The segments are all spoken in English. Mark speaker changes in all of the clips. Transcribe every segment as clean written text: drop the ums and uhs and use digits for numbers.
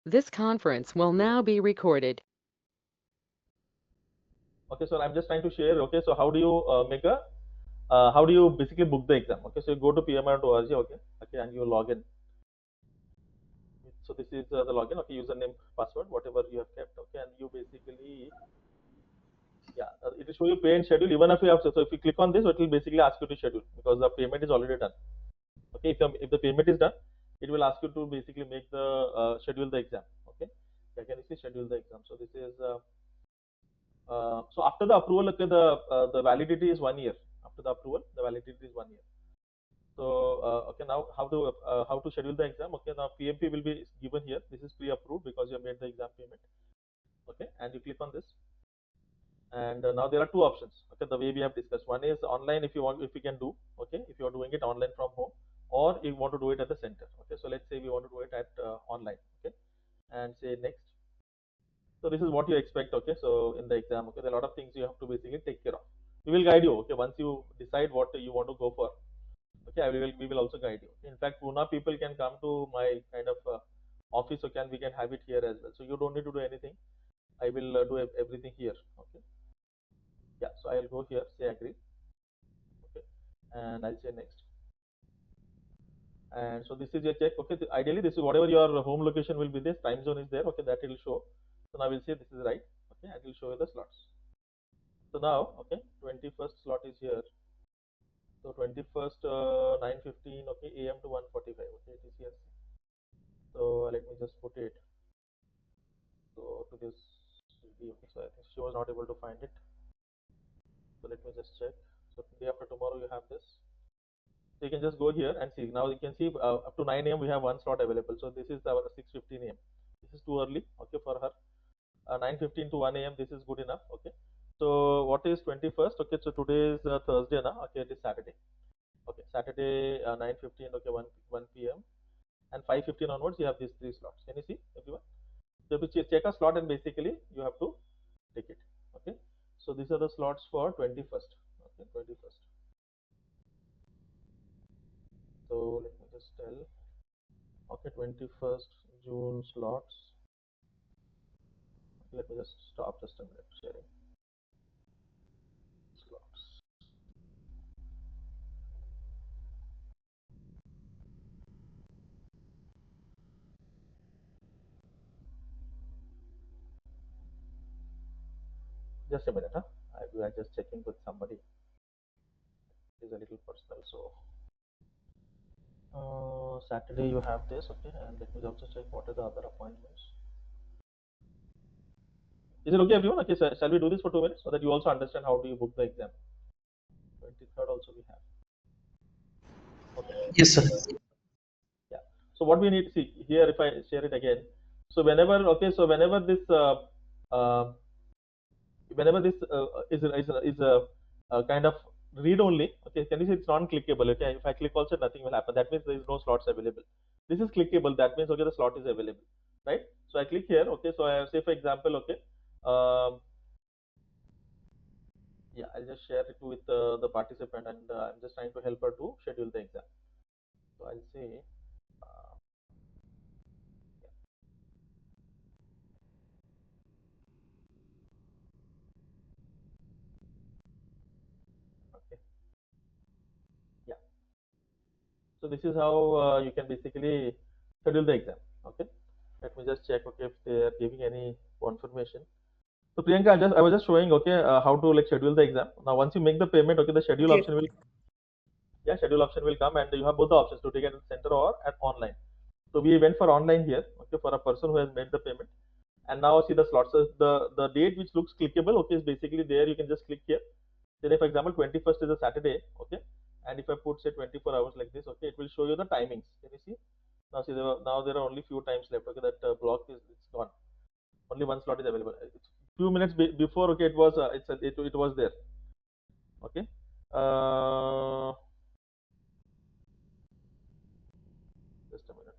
Speaker 1: This conference will now be recorded.
Speaker 2: Okay, so I'm just trying to share. Okay, so how do you how do you basically book the exam? Okay, so you go to pmr.org. Okay, and you log in. So this is the login. Okay, username, password, whatever you have kept. Okay, and you basically, yeah, it will show you pay and schedule. Even if you have, so if you click on this, it will basically ask you to schedule because the payment is already done. Okay, if the payment is done, it will ask you to basically make the schedule the exam. Okay, yeah, can you see schedule the exam? So this is so after the approval, okay, the validity is 1 year. After the approval, the validity is 1 year. So okay, now how to schedule the exam? Okay, now PMP will be given here. This is pre-approved because you have made the exam payment. Okay, and you click on this, and now there are two options. Okay, the way we have discussed. One is online if you want, if you can do. Okay, if you are doing it online from home, or you want to do it at the center. Okay, so let's say we want to do it at online. Okay, and say next. So this is what you expect. Okay, so in the exam, okay, there are a lot of things you have to basically take care of. We will guide you. Okay, once you decide what you want to go for. Okay, we will also guide you. In fact, Pune people can come to my kind of office. So we can have it here as well. So you don't need to do anything. I will do everything here. Okay, yeah. So I'll go here, say agree. Okay, and I'll say next. And so this is your check. Okay, ideally this is whatever your home location will be. This time zone is there. Okay, that will show. So now we'll say this is right. Okay, I will show you the slots. So now, okay, 21st slot is here. So 21st 9:15, okay, AM to 1:45. Okay, it is here. So let me just put it. So to this, okay, so I think she was not able to find it. So let me just check. So day after tomorrow you have this. So you can just go here and see. Now you can see up to 9 AM we have one slot available. So this is our 6:15 AM. This is too early. Okay, for her. 9:15 to 1 AM. This is good enough. Okay. So what is 21st? Okay, so today is Thursday now. Okay, it is Saturday. Okay, Saturday 9:15. Okay, 1 PM, and 5:15 onwards you have these three slots. Can you see everyone? So you have to check a slot and basically you have to take it. Okay, so these are the slots for 21st. Okay, 21st. So let me just tell. Okay, 21st June slots. Let me just stop just a minute sharing slots. Just a minute, huh? We are just checking with somebody. It is a little personal, so Saturday you have this, okay, and let me also check what are the other appointments. Is it okay, everyone? Okay, so shall we do this for 2 minutes so that you also understand how do you book the exam? 23rd also we have. Okay.
Speaker 3: Yes, sir.
Speaker 2: Yeah. So what we need to see here, if I share it again. So whenever, okay, so uh, whenever this is a kind of read only. Okay, can you see it's non-clickable? Okay, if I click also nothing will happen. That means there is no slots available. This is clickable. That means okay, the slot is available, right? So I click here. Okay, so I say for example, okay, um, yeah, I'll just share it with the participant, and I'm just trying to help her to schedule the exam. So I'll say. Uh, okay, yeah. So this is how you can basically schedule the exam. Okay, let me just check. Okay, if they are giving any confirmation. So Priyanka, I was just showing, okay, how to like schedule the exam. Now once you make the payment, okay, the schedule
Speaker 4: Okay.
Speaker 2: option will, yeah, schedule option will come, and you have both the options to take it at the center or at online. So we went for online here, okay, for a person who has made the payment, and now see the slots. So the date which looks clickable, okay, is basically there. You can just click here. Then, if for example 21st is a Saturday, okay, and if I put say 24 hours like this, okay, it will show you the timings. Can you see? Now see now there are only few times left. Okay, that block is it's gone. Only one slot is available. It's few minutes before, okay, it was there. Okay. Uh, just a minute.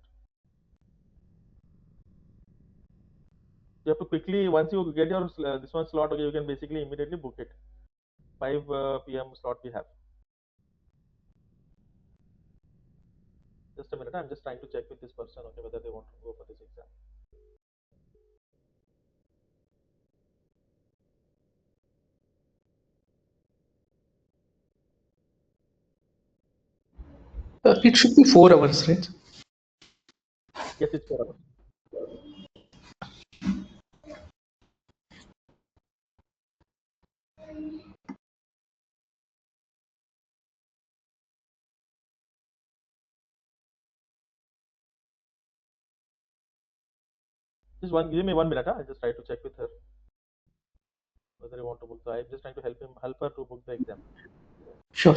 Speaker 2: You have to quickly, once you get your this one slot, okay, you can basically immediately book it. 5 p.m. slot we have. Just a minute. I'm just trying to check with this person, okay, whether they want to go for this exam.
Speaker 3: It should be 4 hours, right?
Speaker 2: Yes, it's 4 hours. Just give me 1 minute. I'll just try to check with her whether you want to book. So I'm just trying to help her to book the exam.
Speaker 3: Sure.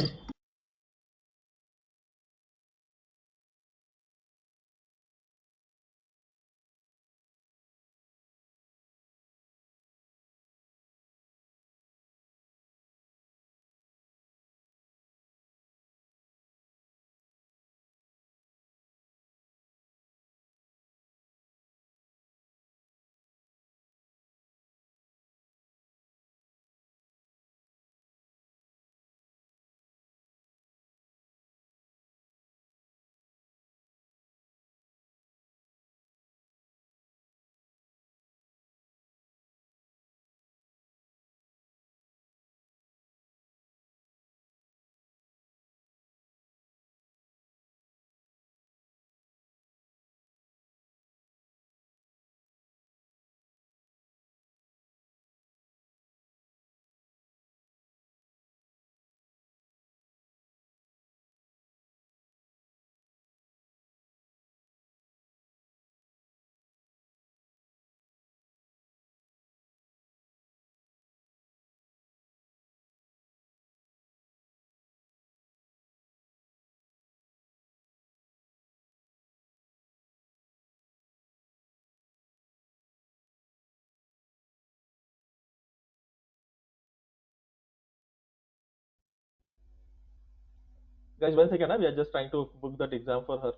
Speaker 2: Guys, 1 second. We are just trying to book that exam for her.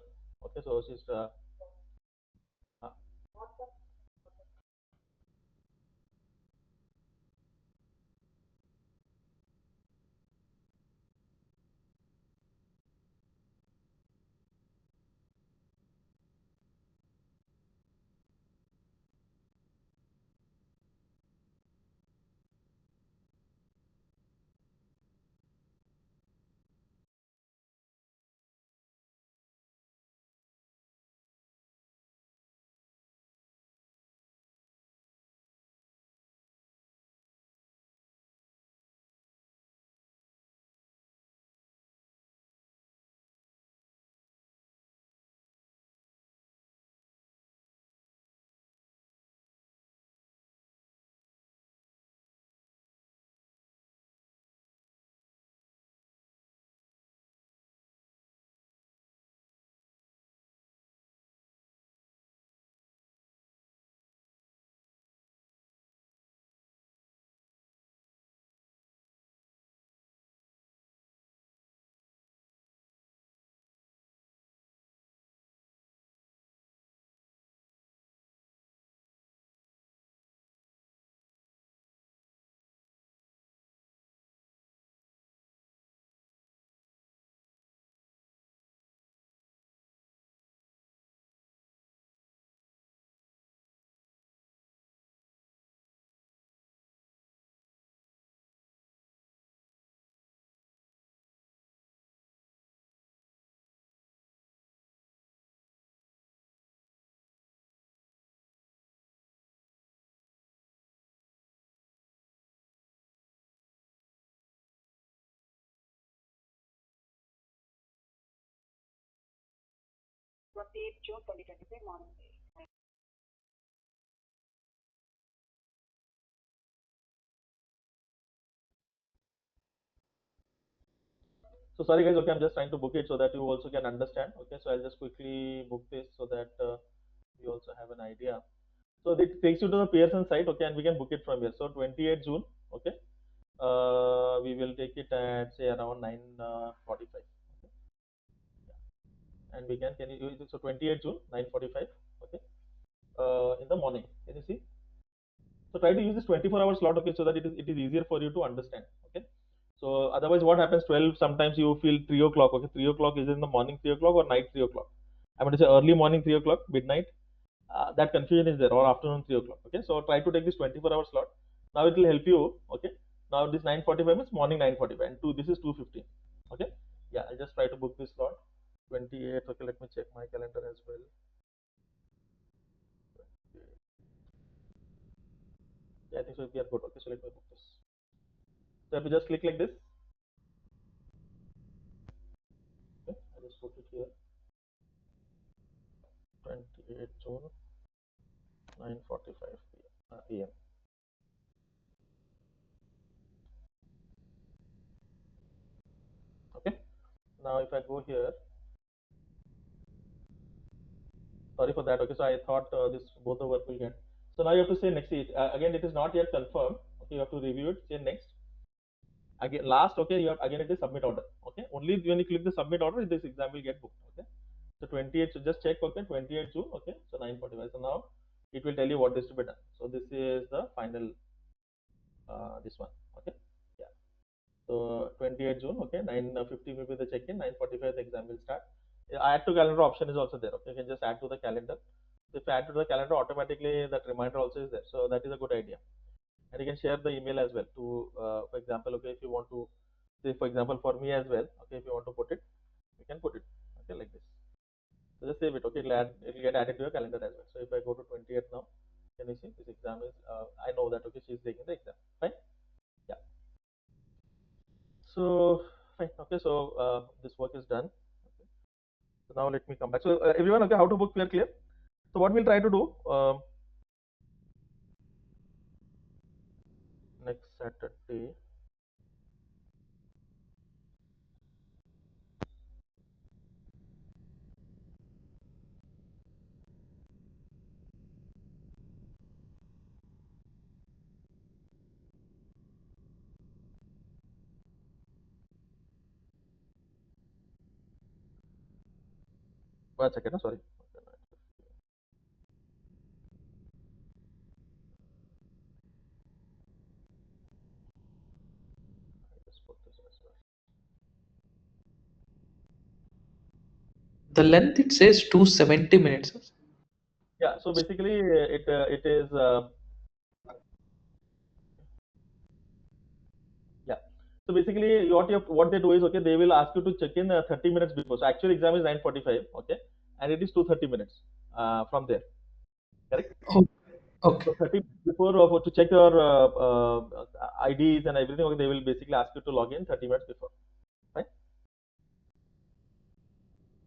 Speaker 2: Okay, so she's uh, so sorry guys. Okay, I'm just trying to book it so that you also can understand. Okay, so I'll just quickly book this so that you also have an idea. So it takes you to the Pearson site. Okay, and we can book it from here. So 28 June. Okay, we will take it at say around 9:45. And we can you so 28 June 9:45. Okay, in the morning. Can you see? So try to use this 24-hour slot. Okay, so that it is easier for you to understand. Okay. So otherwise, what happens? 12. Sometimes you feel 3 o'clock. Okay, 3 o'clock is in the morning 3 o'clock or night 3 o'clock. I'm going to say early morning 3 o'clock, midnight. That confusion is there, or afternoon 3 o'clock. Okay, so try to take this 24-hour slot. Now it will help you. Okay. Now this 9:45 is morning 9:45, and this is 2:15. Okay. Yeah, I'll just try to book this slot. 28th. Okay, let me check my calendar as well. Yeah, I think so we are good. Okay, so let me book this. So I have to just click like this. Okay, I just put it here. 28th June, 9:45 p.m. Okay. Now if I go here, sorry for that. Okay, so I thought this both the work will get. So now you have to say next. Again, it is not yet confirmed. Okay, you have to review it. Say next. Again, last. Okay, you have again it is submit order. Okay, only when you click the submit order, this exam will get booked. Okay, so 28th. So just check. Okay, 28th June. Okay, so 9:45. So now it will tell you what is to be done. So this is the final. This one. Okay. Yeah. So 28th June. Okay, 9:50 will be the check-in. 9:45 the exam will start. Add to calendar option is also there. Okay, you can just add to the calendar. If you add to the calendar, automatically that reminder also is there. So that is a good idea. And you can share the email as well to, for example, okay, if you want to say, for example, for me as well, okay, if you want to put it, you can put it, okay, like this. So just save it. Okay, it'll get added to your calendar as well. So if I go to 20th now, can you see this exam is? I know that okay, she's taking the exam. Fine. Yeah. So fine. Okay, so this work is done. Okay. So now let me come back. So everyone, okay, how to book? We are clear. So what we'll try to do next Saturday. One second. Sorry. Just put this as well.
Speaker 3: The length it says 270 minutes.
Speaker 2: Yeah. So basically, it is. Yeah. So basically, what they do is okay. They will ask you to check in 30 minutes before. So actual exam is 9:45. Okay, and it is 2:30 minutes from there. Correct.
Speaker 3: Oh, okay.
Speaker 2: So 30 minutes before to check your IDs and everything. Okay, they will basically ask you to log in 30 minutes before. Right.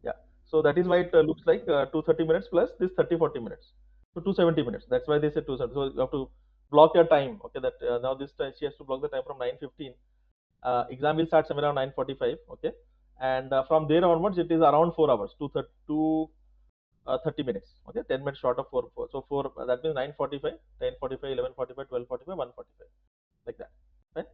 Speaker 2: Yeah. So that is why it looks like 230 minutes plus this 30-40 minutes. So 270 minutes. That's why they said 270. So you have to block your time. Okay. That now this time she has to block the time from 9:15. Exam will start somewhere around 9:45. Okay. And from there onwards, it is around 4 hours, 30 minutes. Okay. 10 minutes short of 4. So 4, that means 9:45, 10:45, 11:45, 12:45, 1:45. Like that. Right.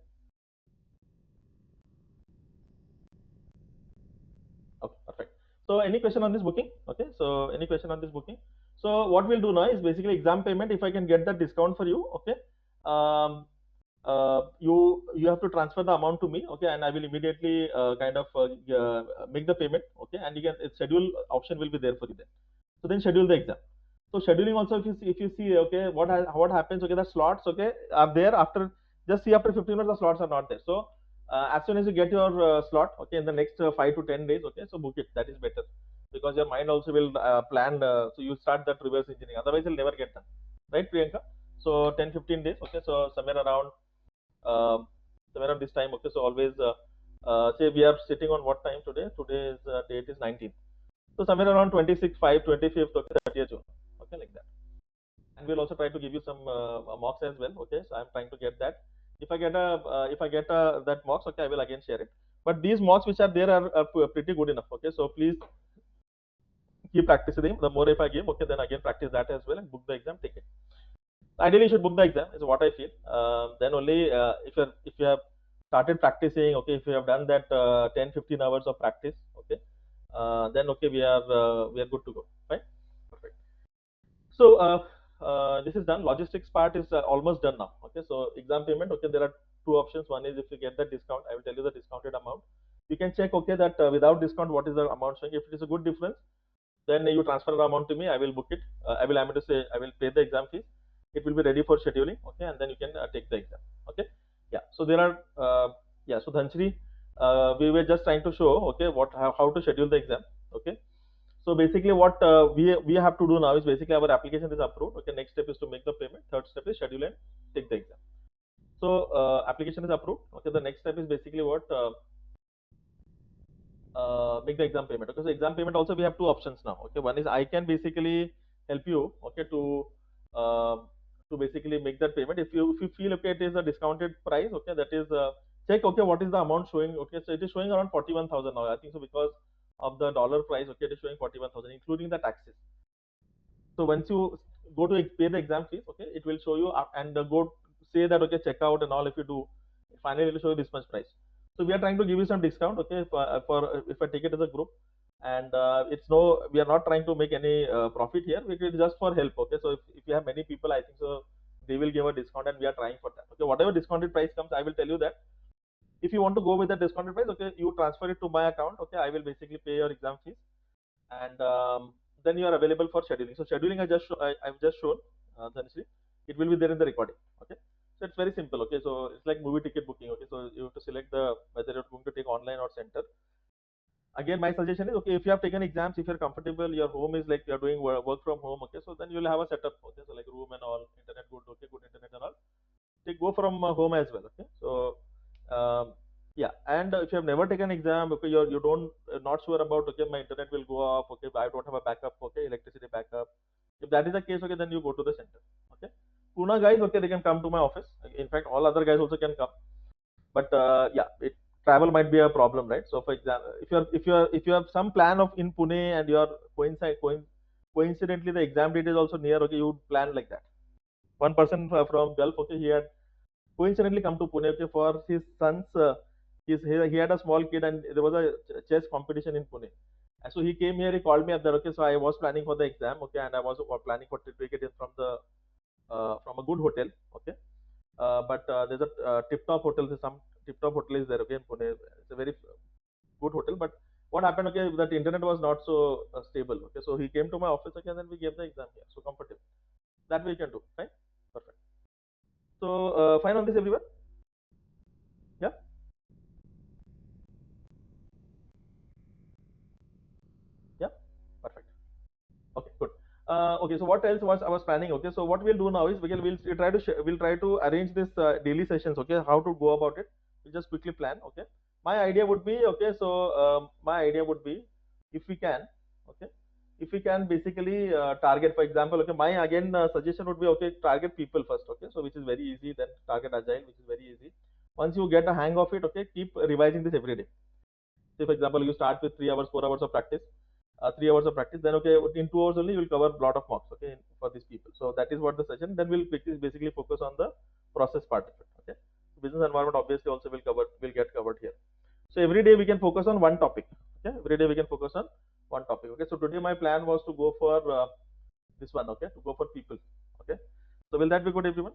Speaker 2: Okay, perfect. So any question on this booking? Okay, so any question on this booking? So what we'll do now is basically exam payment. If I can get that discount for you, okay, you have to transfer the amount to me, okay, and I will immediately make the payment, okay, and you can schedule option will be there for you then. So then schedule the exam. So scheduling also, if you see, okay, what happens, okay, the slots, okay, are there after, just see after 15 minutes the slots are not there. So as soon as you get your slot, okay, in the next 5 to 10 days, okay, so book it. That is better because your mind also will plan. So you start that reverse engineering. Otherwise, you'll never get done, right, Priyanka? So 10-15 days, okay. So um, somewhere around this time, okay. So always say we are sitting on what time today? Today's date is 19th. So somewhere around 26, 5, 25th, okay, 30th June, okay, like that. And we'll also try to give you some mocks as well, okay. So I'm trying to get that. If I get that mocks, okay, I will again share it. But these mocks which are there are pretty good enough, okay. So please keep practicing them. The more if I give, okay, then again practice that as well and book the exam, take it. Ideally, you should book the exam is what I feel. Then only if you have started practicing, okay, if you have done that 10-15 hours of practice, okay, then okay, we are good to go, right? Perfect. So this is done. Logistics part is almost done now. Okay, so exam payment. Okay, there are two options. One is if you get the discount, I will tell you the discounted amount. You can check, okay, that without discount, what is the amount showing. If it is a good difference, then you transfer the amount to me. I will book it. I'm going to say I will pay the exam fees. It will be ready for scheduling. Okay, and then you can take the exam. Okay, yeah. So there are yeah. So Dhanchri, we were just trying to show, okay, how to schedule the exam. Okay. So basically what we have to do now is basically our application is approved. Okay, next step is to make the payment. Third step is schedule and take the exam. So application is approved. Okay, the next step is basically what make the exam payment. Okay, so exam payment also we have two options now. Okay, one is I can basically help you. Okay, uh, to basically make that payment. If you feel okay, it is a discounted price. Okay, that is check. Okay, what is the amount showing? Okay, so it is showing around 41,000 now. I think so because of the dollar price. Okay, it is showing 41,000 including the taxes. So once you go to pay the exam fees, okay, it will show you and go say that okay checkout and all. If you do, finally it will show you this much price. So we are trying to give you some discount, okay, for if I take it as a group, and it's no, we are not trying to make any profit here. We it just for help, okay. So if you have many people, I think so they will give a discount, and we are trying for that. Okay, whatever discounted price comes, I will tell you that. If you want to go with the discounted price, okay, you transfer it to my account. Okay, I will basically pay your exam fees, and then you are available for scheduling. So scheduling I've just shown, Dhanashree. It will be there in the recording. Okay, so it's very simple. Okay, so it's like movie ticket booking. Okay, so you have to select the whether you're going to take online or center. Again, my suggestion is okay if you have taken exams, if you're comfortable, your home is like you're doing work from home. Okay, so then you'll have a setup. Okay, so like room and all, internet good. Okay, good internet and all. They go from home as well. Okay, so yeah, and if you have never taken exam, okay, you don't not sure about okay my internet will go off, okay, I don't have a backup, okay, electricity backup. If that is the case, okay, then you go to the center. Okay, Pune guys, okay, they can come to my office. In fact, all other guys also can come, but yeah, travel might be a problem, right? So for example, if you have some plan of in Pune and you are coincidentally the exam date is also near, okay, you would plan like that. One person from Gulf, okay, he had coincidentally come to Pune, okay, for his son's he had a small kid and there was a chess competition in Pune. And so he came here, he called me up there, okay, so I was planning for the exam, okay, and I was planning for to take it from the from a good hotel, okay. But there's a tip top hotel, there's some tip top hotel is there, okay, in Pune. It's a very good hotel, but what happened, okay, that internet was not so stable, okay, so he came to my office, okay, and then we gave the exam here, so comfortable. That we can do, fine, perfect. So fine on this, everyone. Yeah. Yeah, perfect. Okay, good. Okay, so what else was I was planning? Okay, so what we'll do now is we'll try to we'll try to arrange this daily sessions. Okay, how to go about it? We'll just quickly plan. Okay, my idea would be okay. So my idea would be if we can, okay, if we can basically target, for example, okay, my again suggestion would be okay, target people first. Okay, so which is very easy. Then target agile, which is very easy. Once you get a hang of it, okay, keep revising this every day. Say for example, you start with 3 hours, 4 hours of practice, 3 hours of practice. Then okay, in 2 hours only you will cover a lot of marks. Okay, for these people. So that is what the session. Then we'll basically focus on the process part of it. Okay, business environment obviously also will get covered here. So every day we can focus on one topic. Okay, every day we can focus on one topic. Okay, so today my plan was to go for this one. Okay, to go for people. Okay, so will that be good, everyone?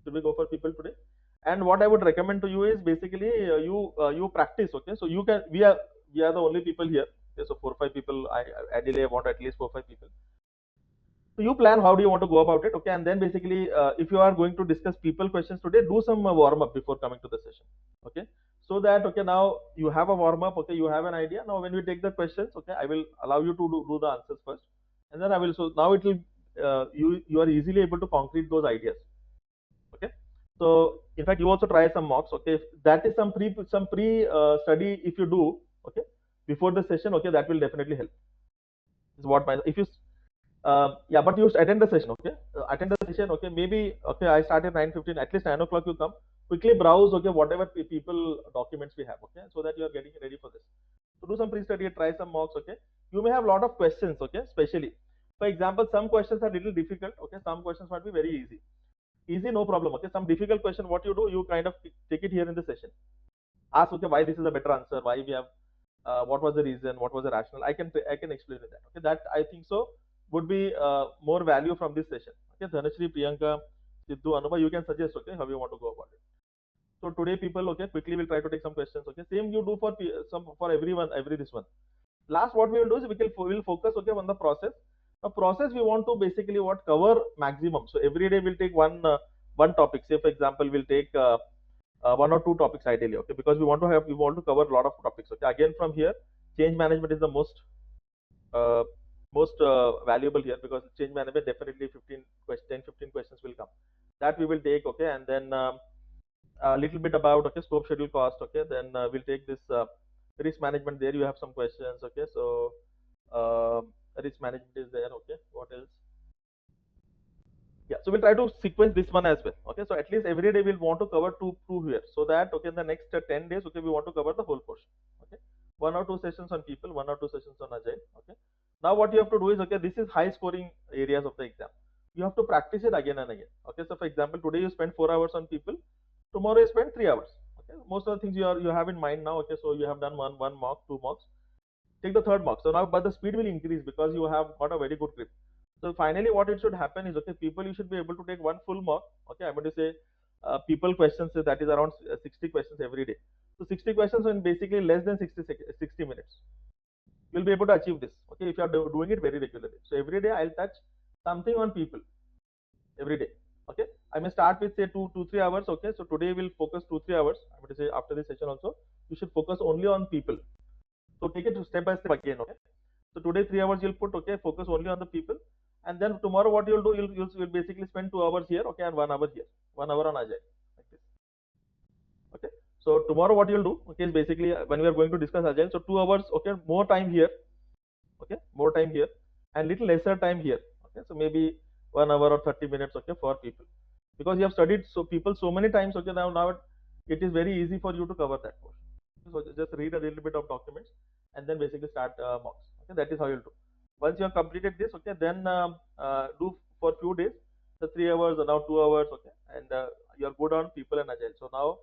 Speaker 2: Should we go for people today? And what I would recommend to you is basically you practice. Okay, so you can we are the only people here. Okay, so 4 5 people. Ideally I want at least 4 5 people. So you plan how do you want to go about it. Okay, and then basically if you are going to discuss people questions today, do some warm up before coming to the session. Okay, so that okay now you have a warm up. Okay, you have an idea. Now when we take the questions, okay, I will allow you to do the answers first, and then I will. So now it will you are easily able to concrete those ideas. Okay, so in fact you also try some mocks. Okay, if that is some pre study if you do, okay, before the session, okay, that will definitely help. This is what my if you yeah, but you attend the session. Okay, attend the session. Okay, maybe okay, I start at 9:15, at least 9 o'clock you come, quickly browse, okay, whatever people documents we have, okay, so that you are getting ready for this. So do some pre-study, try some mocks. Okay, you may have a lot of questions. Okay, especially for example some questions are little difficult. Okay, some questions might be very easy, no problem. Okay, some difficult question, what you do, you kind of take it here in the session. Ask, okay, why this is a better answer, why we have what was the reason, what was the rationale. I can explain that. Okay, that I think so would be more value from this session. Okay, Dhanashree, Priyanka, Sidhu, Anubha, you can suggest, okay, how you want to go about it. So today people, okay, quickly we'll try to take some questions. Okay, same you do for some for everyone, every this one. Last what we will do is we will focus, okay, on the process. The process we want to basically what cover maximum. So every day we'll take one topic. Say for example we'll take 1 or 2 topics ideally. Okay, because we want to cover a lot of topics. Okay, again from here change management is the most uh, most valuable here, because change management definitely 10 15 questions will come, that we will take. Okay, and then a little bit about, okay, scope, schedule, cost. Okay, then we'll take this risk management. There you have some questions. Okay, so uh, risk management is there. Okay, what else? Yeah, so we'll try to sequence this one as well. Okay, so at least every day we'll want to cover two here, so that, okay, in the next 10 days, okay, we want to cover the whole portion. Okay, 1 or 2 sessions on people, 1 or 2 sessions on agile. Okay, now what you have to do is, okay, this is high scoring areas of the exam, you have to practice it again and again. Okay, so for example, today you spend 4 hours on people, tomorrow you spend 3 hours. Okay, most of the things you have in mind now. Okay, so you have done one mock, 2 mocks, take the third mock. So now, but the speed will increase because you have got a very good grip. So finally, what it should happen is, okay, people, you should be able to take one full mock. Okay, I'm going to say people questions, that is around 60 questions every day. So 60 questions in basically less than 60 minutes. You'll be able to achieve this. Okay, if you are doing it very regularly. So every day I'll touch something on people every day. Okay, I may start with say 2 3 hours. Okay, so today we'll focus 2 3 hours. I'm going to say after this session also, you should focus only on people. So take it step by step again. Okay, so today 3 hours you'll put, okay, focus only on the people, and then tomorrow what you'll do, you'll basically spend 2 hours here, okay, and 1 hour here, 1 hour on agile, like this. Okay, so tomorrow what you'll do, okay, is basically when we are going to discuss agile, so 2 hours, okay, more time here, okay, more time here, and little lesser time here. Okay, so maybe 1 hour or 30 minutes, okay, for people, because you have studied so people so many times. Okay, now it is very easy for you to cover that portion. So just read a little bit of documents and then basically start mocks. Okay, that is how you'll do. Once you have completed this, okay, then do for few days the 3 hours or now 2 hours. Okay, and you are good on people and agile. So now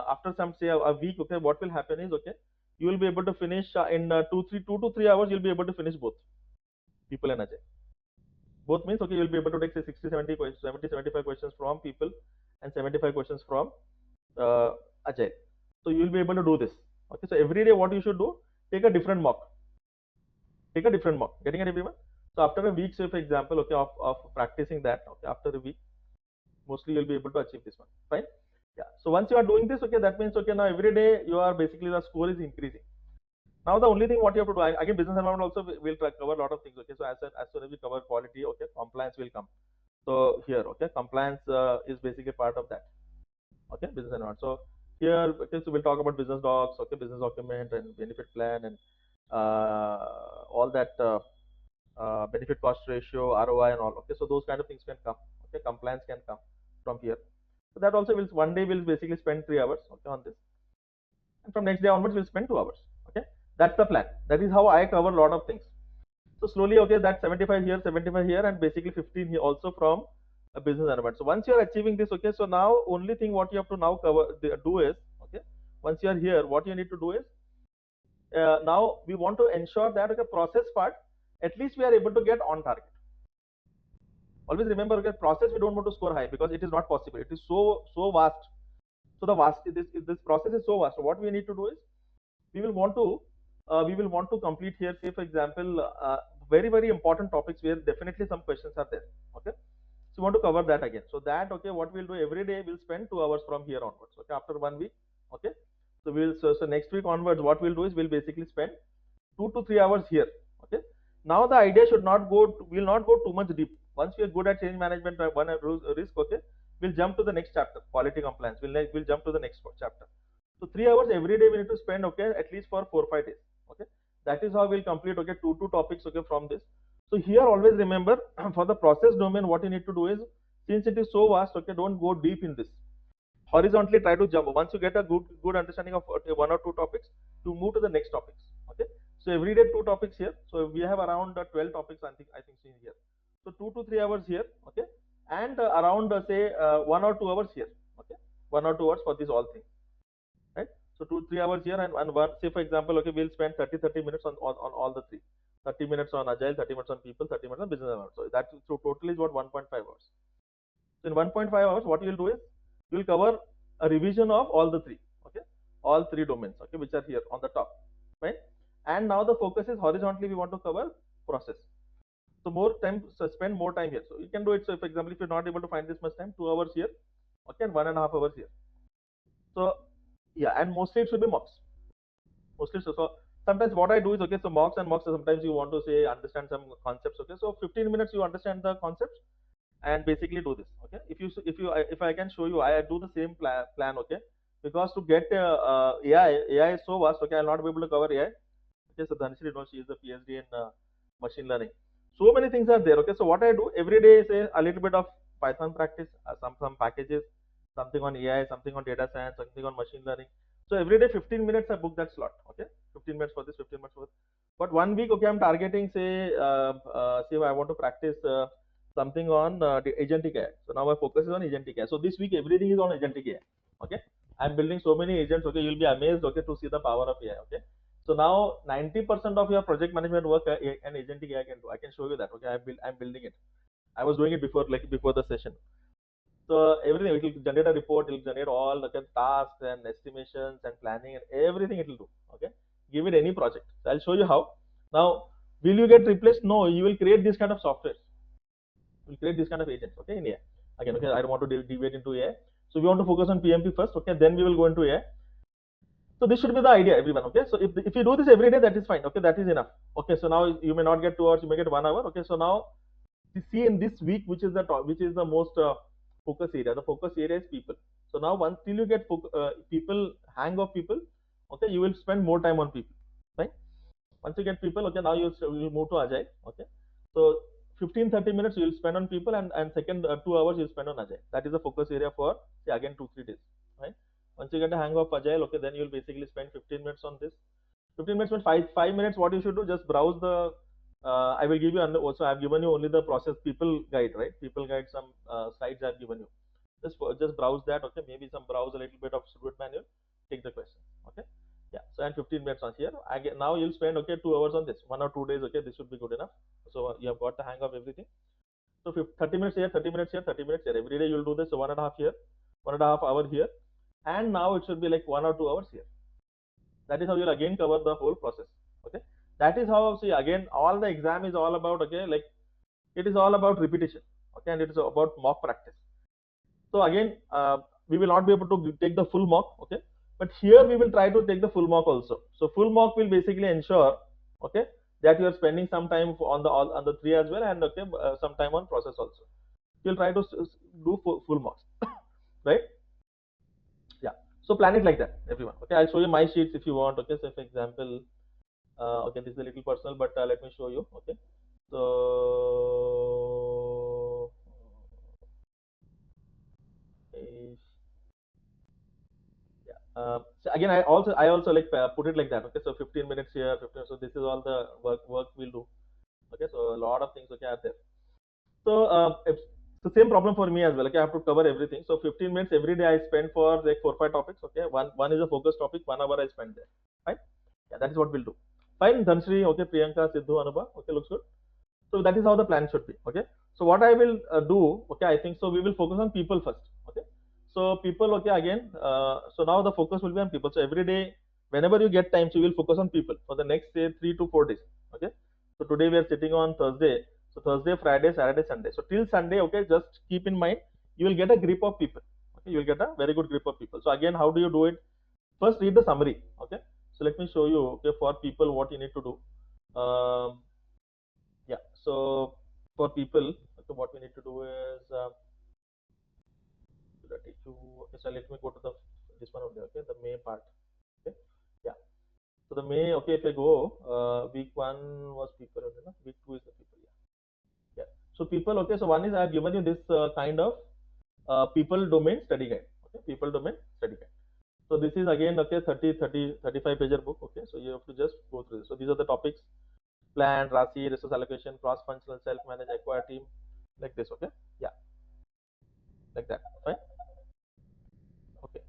Speaker 2: after some say a week, okay, what will happen is, okay, you will be able to finish in 2 to 3 hours. You'll be able to finish both people and agile. Both means, okay, you'll be able to take say 60 70 questions, 70 75 questions from people and 75 questions from agile. So you'll be able to do this. Okay, so every day what you should do, take a different mock, getting it, everyone? So after a week, say for example, okay, of practicing that, okay, after a week mostly you'll be able to achieve this one. Fine. Yeah, so once you are doing this, okay, that means, okay, now every day you are basically, the score is increasing. Now the only thing what you have to do, again, business environment also will cover a lot of things. Okay, so as soon as we cover quality, okay, compliance will come. So here, okay, compliance is basically part of that. Okay, business environment. So here, okay, so we'll talk about business docs, okay, business document and benefit plan, and all that benefit cost ratio, ROI, and all. Okay, so those kind of things can come. Okay, compliance can come from here. So that also will, one day we'll basically spend 3 hours, okay, on this, and from next day onwards we'll spend 2 hours. Okay, that's the plan. That is how I cover a lot of things. So slowly, okay, that 75 here, 75 here, and basically 15 here also from a business environment. So once you are achieving this, okay, so now only thing what you have to now do is, okay, once you are here, what you need to do is, now we want to ensure that, okay, process part, at least we are able to get on target. Always remember, okay, process we don't want to score high because it is not possible. It is so vast. So this process is so vast. So what we need to do is, we will want to complete here, say for example, very important topics where definitely some questions are there. Okay, so we want to cover that again. So that, okay, what we'll do, every day we'll spend 2 hours from here onwards. Okay, after 1 week. Okay, so so next week onwards, what we'll do is, we'll basically spend 2 to 3 hours here. Okay, now the idea should not go will not go too much deep. Once we are good at change management, one risk, okay, we'll jump to the next chapter, quality compliance. We'll jump to the next chapter. So 3 hours every day we need to spend, okay, at least for 4 5 days. Okay, that is how we'll complete, okay, two topics, okay, from this. So here always remember for the process domain, what you need to do is, since it is so vast, okay, don't go deep in this. Horizontally try to jump. Once you get a good understanding of, okay, 1 or 2 topics, to move to the next topics. Okay, so every day 2 topics here. So we have around 12 topics, I think seen here. So 2 to 3 hours here. Okay, and around say 1 or 2 hours here. Okay, 1 or 2 hours for these all things, right? So 2 3 hours here, and one, say for example, okay, we'll spend 30 minutes on all the three. 30 minutes on agile, 30 minutes on people, 30 minutes on business environment. So that, so total is what, 1.5 hours. So in 1.5 hours, what you will do is, you will cover a revision of all the three. Okay, all three domains, okay, which are here on the top, right? And now the focus is horizontally, we want to cover process. So more time, so spend more time here. So you can do it. So for example, if you're not able to find this much time, 2 hours here, okay, and 1.5 hours here. So yeah, and mostly it should be mocks. Mostly so sometimes what I do is, okay, so mocks and mocks, sometimes you want to say understand some concepts, okay, so 15 minutes you understand the concepts and basically do this, okay. If I can show you, I do the same plan, okay, because to get AI is so vast, okay, I'll not be able to cover AI. Okay, so Dhanashree knows, she is a PhD in machine learning. So many things are there. Okay, so what I do every day is a little bit of Python practice, some packages, something on AI, something on data science, something on machine learning. So every day 15 minutes I book that slot. Okay, 15 minutes for this, 15 minutes for this. But 1 week, okay, I'm targeting, say I want to practice something on the agentic AI. So now my focus is on agentic AI. So this week everything is on agentic AI. Okay, I'm building so many agents. Okay, you'll be amazed. Okay, to see the power of AI. Okay, so now 90% of your project management work an agentic AI can do. I can show you that. Okay, I'm building it. I was doing it before, like before the session. So everything, it will generate a report, it will generate all the tasks and estimations and planning and everything it will do. Okay, give it any project. So I'll show you how. Now, will you get replaced? No, you will create this kind of software. We'll create this kind of agents. Okay, in AI. Again, okay, I don't want to deviate into AI. So we want to focus on PMP first. Okay, then we will go into AI. So this should be the idea, everyone. Okay, so if you do this every day, that is fine. Okay, that is enough. Okay, so now you may not get 2 hours, you may get 1 hour. Okay, so now see in this week, which is the most focus area. The focus area is people. So now once till you get people, hang of people, okay, you will spend more time on people, right? Once you get people, okay, now you move to Agile. Okay, so 15-30 minutes you will spend on people, and second 2 hours you will spend on Agile. That is the focus area for, say, again 2-3 days, right? Once you get a hang of Agile, okay, then you will basically spend 15 minutes on this. 15 minutes means five minutes. What you should do, just browse the I will give you, also I've given you only the process people guide, right? People guide, some slides I've given you. Just browse that. Okay, maybe some browse a little bit of Student Manual, take the question. Okay, yeah, so and 15 minutes on here. Now you'll spend, okay, 2 hours on this, 1 or 2 days. Okay, this should be good enough. So you have got the hang of everything. So 30 minutes here, 30 minutes here, 30 minutes here. Every day you'll do this. So 1.5 here, 1.5 hour here, and now it should be like 1 or 2 hours here. That is how you'll again cover the whole process. Okay, that is how, see, again, all the exam is all about, okay, like it is all about repetition. Okay, and it is about mock practice. So again, we will not be able to take the full mock. Okay, but here we will try to take the full mock also. So full mock will basically ensure, okay, that you are spending some time on the 3 as well, and okay, some time on process also. You'll try to do full mocks. Right? Yeah, so plan it like that, everyone. Okay, I'll show you my sheets if you want. Okay, so for example, okay, this is a little personal, but let me show you. Okay, so yeah, so again, I also like put it like that. Okay, so 15 minutes here, 15. So this is all the work we'll do. Okay, so a lot of things, okay, are there. So it's the same problem for me as well. Okay, I have to cover everything. So 15 minutes every day I spend for like 4-5 topics. Okay, one is a focus topic. 1 hour I spend there. Fine. Yeah, that is what we'll do. Fine, Dhanashree, okay, Priyanka, Siddhu, Anubha. Okay, looks good. So that is how the plan should be. Okay, so what I will do, okay, I think so we will focus on people first. Okay, so people, okay, again, so now the focus will be on people. So every day, whenever you get time, so you will focus on people for the next, say, 3 to 4 days. Okay, so today we are sitting on Thursday. So Thursday, Friday, Saturday, Sunday. So till Sunday, okay, just keep in mind, you will get a grip of people. Okay, you will get a very good grip of people. So again, how do you do it? First, read the summary. Okay, so let me show you. Okay, for people, what you need to do. Yeah, so for people, okay, what we need to do is okay, so let me go to the this one only. Okay, the May part. Okay, yeah, so the May, okay, if I go, week 1 was people only, no? Week 2 is the people. Yeah, so people, okay, so one is I have given you this kind of people domain study guide. Okay, people domain study guide. So this is again, okay, 35 pager book. Okay, so you have to just go through this. So these are the topics: plan, RASI, resource allocation, cross functional, self manage, acquire team, like this. Okay, yeah, like that. Fine. Okay,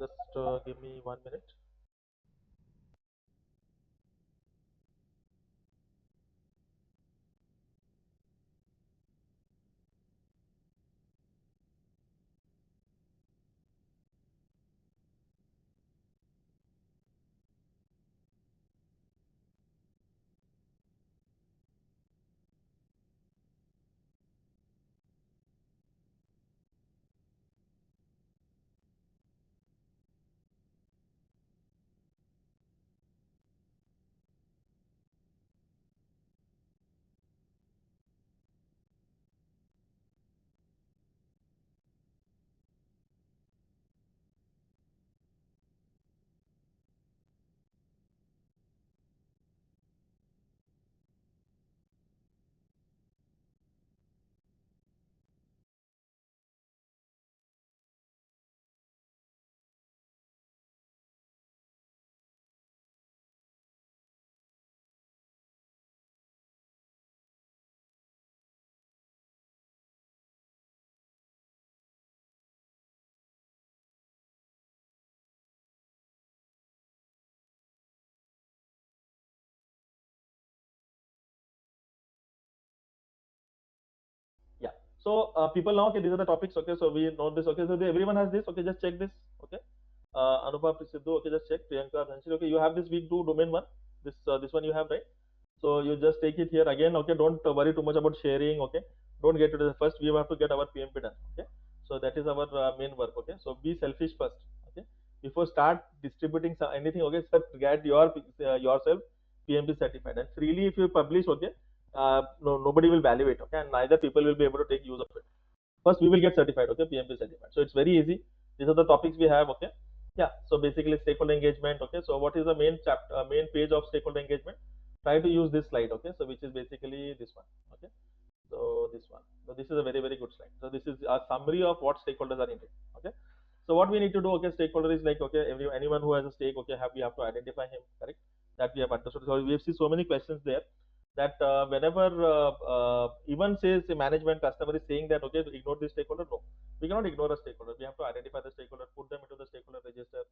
Speaker 2: just give me 1 minute. So people now, okay, these are the topics, okay, so we know this, okay, so everyone has this, okay, just check this, okay. Anupam, Sidhu, okay, just check. Priyanka, Dhanshi, okay, you have this week 2 domain 1, this one you have, right? So you just take it here again, okay, don't worry too much about sharing, okay, don't get to the first, we have to get our PMP done, okay. So that is our main work, okay. So be selfish first, okay, before start distributing anything, okay, so get yourself PMP certified, and freely if you publish, okay, no, nobody will value it, okay, and neither people will be able to take use of it. First we will get certified, okay, PMP certified. So it's very easy. These are the topics we have, okay. Yeah, so basically stakeholder engagement, okay. So what is the main chapter, main page of stakeholder engagement? Try to use this slide, okay, so which is basically this one, okay. So this one, so this is a very very good slide. So this is a summary of what stakeholders are needed, okay. So what we need to do, okay, stakeholder is like, okay, anyone who has a stake, okay, we have to identify him, correct, that we have understood. So we have seen so many questions there, that whenever even says the management customer is saying that, okay, ignore this stakeholder, no, we cannot ignore a stakeholder, we have to identify the stakeholder, put them into the stakeholder register.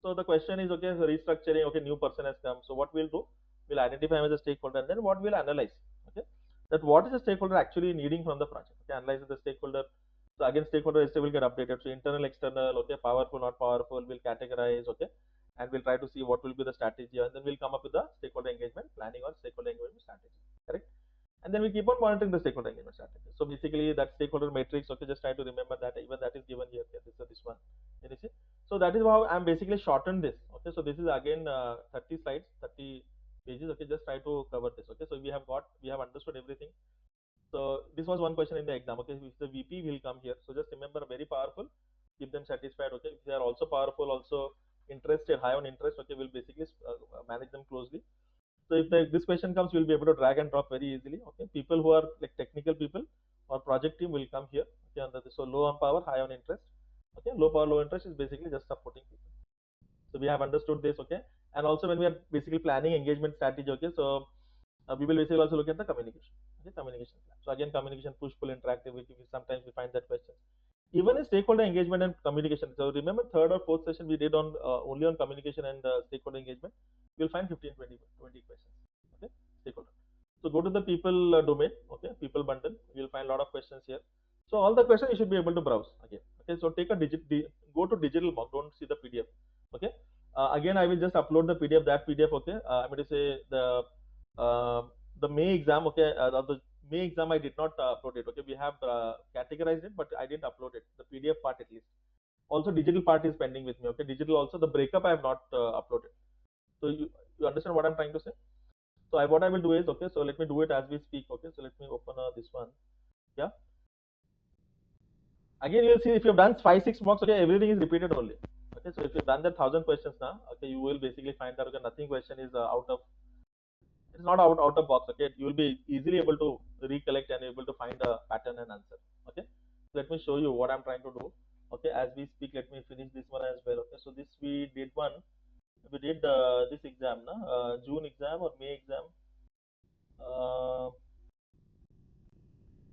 Speaker 2: So the question is, okay, so restructuring, okay, new person has come, so what we'll do, we'll identify him as a stakeholder, and then what we'll analyze, okay, that what is the stakeholder actually needing from the project, okay, analyze the stakeholder. So again, stakeholder register will get updated, so internal, external, okay, powerful, not powerful, we'll categorize, okay, and we'll try to see what will be the strategy, and then we'll come up with the stakeholder engagement planning or stakeholder engagement strategy, correct. And then we keep on monitoring the stakeholder engagement strategy. So basically that stakeholder matrix, okay, just try to remember that, even that is given here, okay, this one, can you see? So that is how I'm basically shortened this, okay. So this is again 30 slides, 30 pages, okay, just try to cover this, okay. So we have understood everything. So this was one question in the exam, okay, if the VP will come here, so just remember, very powerful, keep them satisfied, okay. If they are also powerful, also interested, high on interest, okay, we'll basically manage them closely. So if this question comes, you'll be able to drag and drop very easily, okay. People who are like technical people or project team will come here, okay, under this. So low on power, high on interest, okay. Low power, low interest is basically just supporting people. So we have understood this, okay. And also when we are basically planning engagement strategy, okay, so we will basically also look at the communication, okay, communication plan. So again, communication, push pull interactive, sometimes we find that question even in stakeholder engagement and communication. So remember, third or fourth session we did on only on communication and stakeholder engagement. You'll find 15, 20 questions, okay, stakeholder. So go to the people domain, okay, people bundle, you'll find a lot of questions here. So all the questions you should be able to browse again, okay. So take a go to digital mock, don't see the PDF, okay. Again, I will just upload the PDF, that PDF, okay. I'm going to say uh, the May exam, okay, the May exam I did not upload it, okay. We have categorized it, but I didn't upload it, the PDF part at least. Also digital part is pending with me, okay. Digital also, the breakup I have not uploaded. So you understand what I'm trying to say? So what I will do is, okay, so let me do it as we speak, okay. So let me open this one, yeah. Again, you'll see if you've done 5-6 mocks, okay, everything is repeated only, okay. So if you've done that 1,000 questions now, okay, you will basically find that, okay, nothing question is out of, it's not out of box, okay. You will be easily able to recollect and able to find a pattern and answer, okay. So let me show you what I'm trying to do, okay, as we speak. Let me finish this one as well, okay. So this we did this exam, na? June exam or May exam, uh,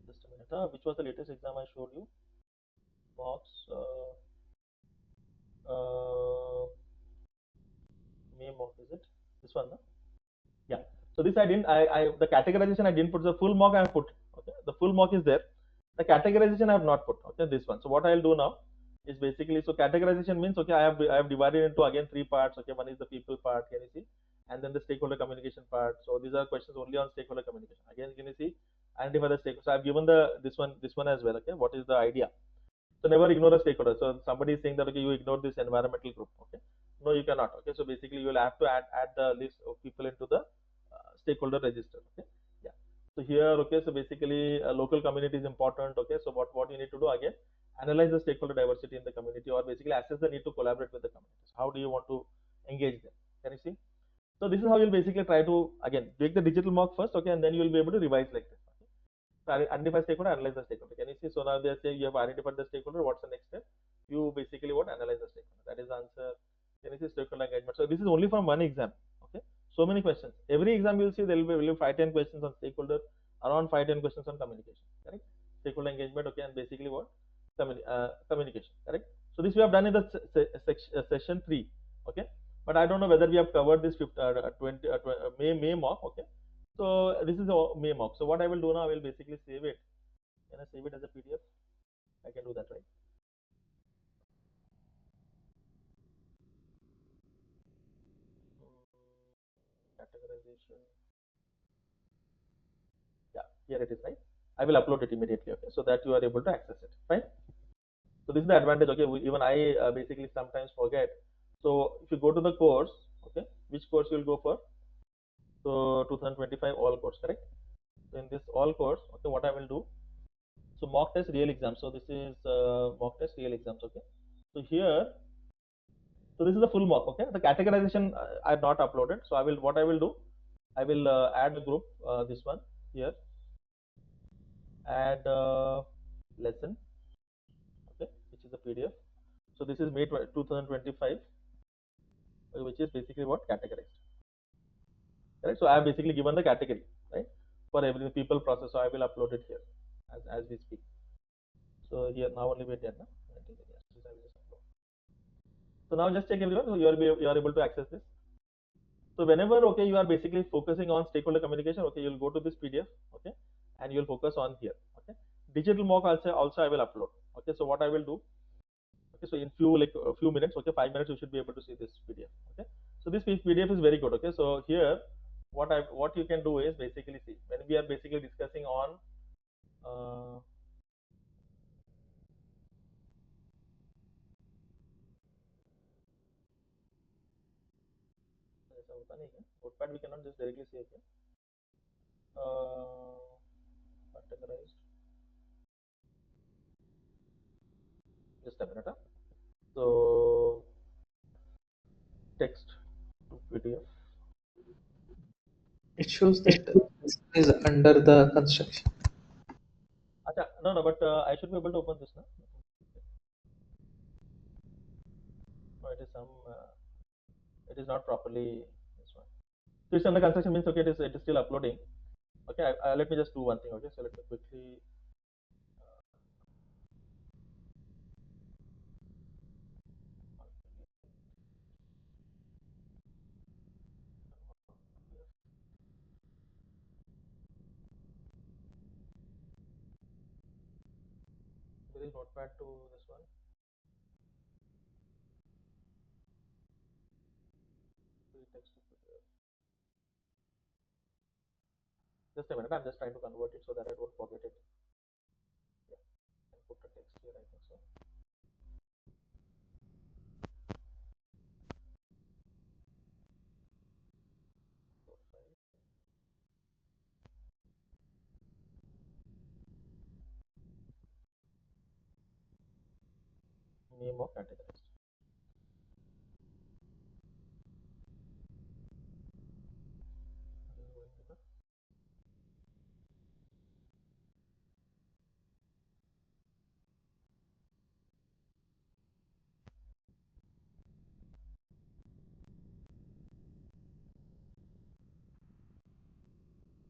Speaker 2: just a minute, which was the latest exam I showed you, box, uh, May mock, is it this one, na? Yeah. So this I didn't, the categorization I didn't put, the full mock I have put, okay. The full mock is there, the categorization I have not put, okay, this one. So what I'll do now is basically, so categorization means, okay, I have divided into again 3 parts, okay. One is the people part, can you see, and then the stakeholder communication part. So these are questions only on stakeholder communication. Again, can you see, identify the stakeholder. So I've given the this one as well, okay. What is the idea? So never ignore a stakeholder. So somebody is saying that, okay, you ignore this environmental group, okay. No, you cannot, okay. So basically you will have to add the list of people into the stakeholder register, okay. Yeah. So here, okay, so basically local community is important, okay. So what you need to do again, analyze the stakeholder diversity in the community, or basically assess the need to collaborate with the communities. How do you want to engage them? Can you see? So this is how you'll basically try to again take the digital mock first, okay, and then you will be able to revise like this. Okay? So identify stakeholder, analyze the stakeholder. Can you see? So now they are saying you have identified the stakeholder. What's the next step? You basically what, analyze the stakeholder. That is the answer. Can you see stakeholder engagement? So this is only from one exam. Okay. So many questions. Every exam you'll see there will be 5-10 questions on stakeholder, around 5-10 questions on communication. Correct? Stakeholder engagement. Okay, and basically what? Communication. Correct? So this we have done in the session 3. Okay. But I don't know whether we have covered this 20 May mock. Okay. So this is a May mock. So what I will do now, I will basically save it Can I save it as a PDF? I can do that, right? Categorization. Yeah, here it is, right? I will upload it immediately, okay, so that you are able to access it, fine. So this is the advantage, okay. Even I basically sometimes forget. So if you go to the course, okay, which course you will go for? So 2025 all course, correct? So in this all course, okay, what I will do? So mock test real exam. So this is mock test real exams, okay. So here, so this is the full mock, okay. The categorization I have not uploaded. So I will, what I will do, I will add a group, this one here, add lesson, okay, which is a PDF. So this is May 2025, which is basically what categorized, right? So I have basically given the category, right, for every people process. So I will upload it here as we speak. So here now only wait there, no? So now just check everyone. So you are able to access this. So whenever, okay, you are basically focusing on stakeholder communication, okay, you'll go to this PDF, okay, and you'll focus on here, okay. Digital mock also I will upload, okay. So what I will do, okay, so in few, like a few minutes, okay, 5 minutes, you should be able to see this PDF, okay. So this PDF is very good, okay. So here, what you can do is basically see when we are basically discussing on uh, notepad, we cannot just directly see, okay. Categorized, just a minute, huh? So text to PDF.
Speaker 3: It shows that this is under the construction.
Speaker 2: Acha, no, but I should be able to open this now. No, it is some, it is not properly this one. So it's under construction means, okay, it is still uploading. Okay, let me just do one thing. Okay, so let me quickly. There is notepad to this one. Text to PDF. Just a minute, I'm just trying to convert it so that I don't forget it. Yeah, and put the text here. I think so. Name of categories.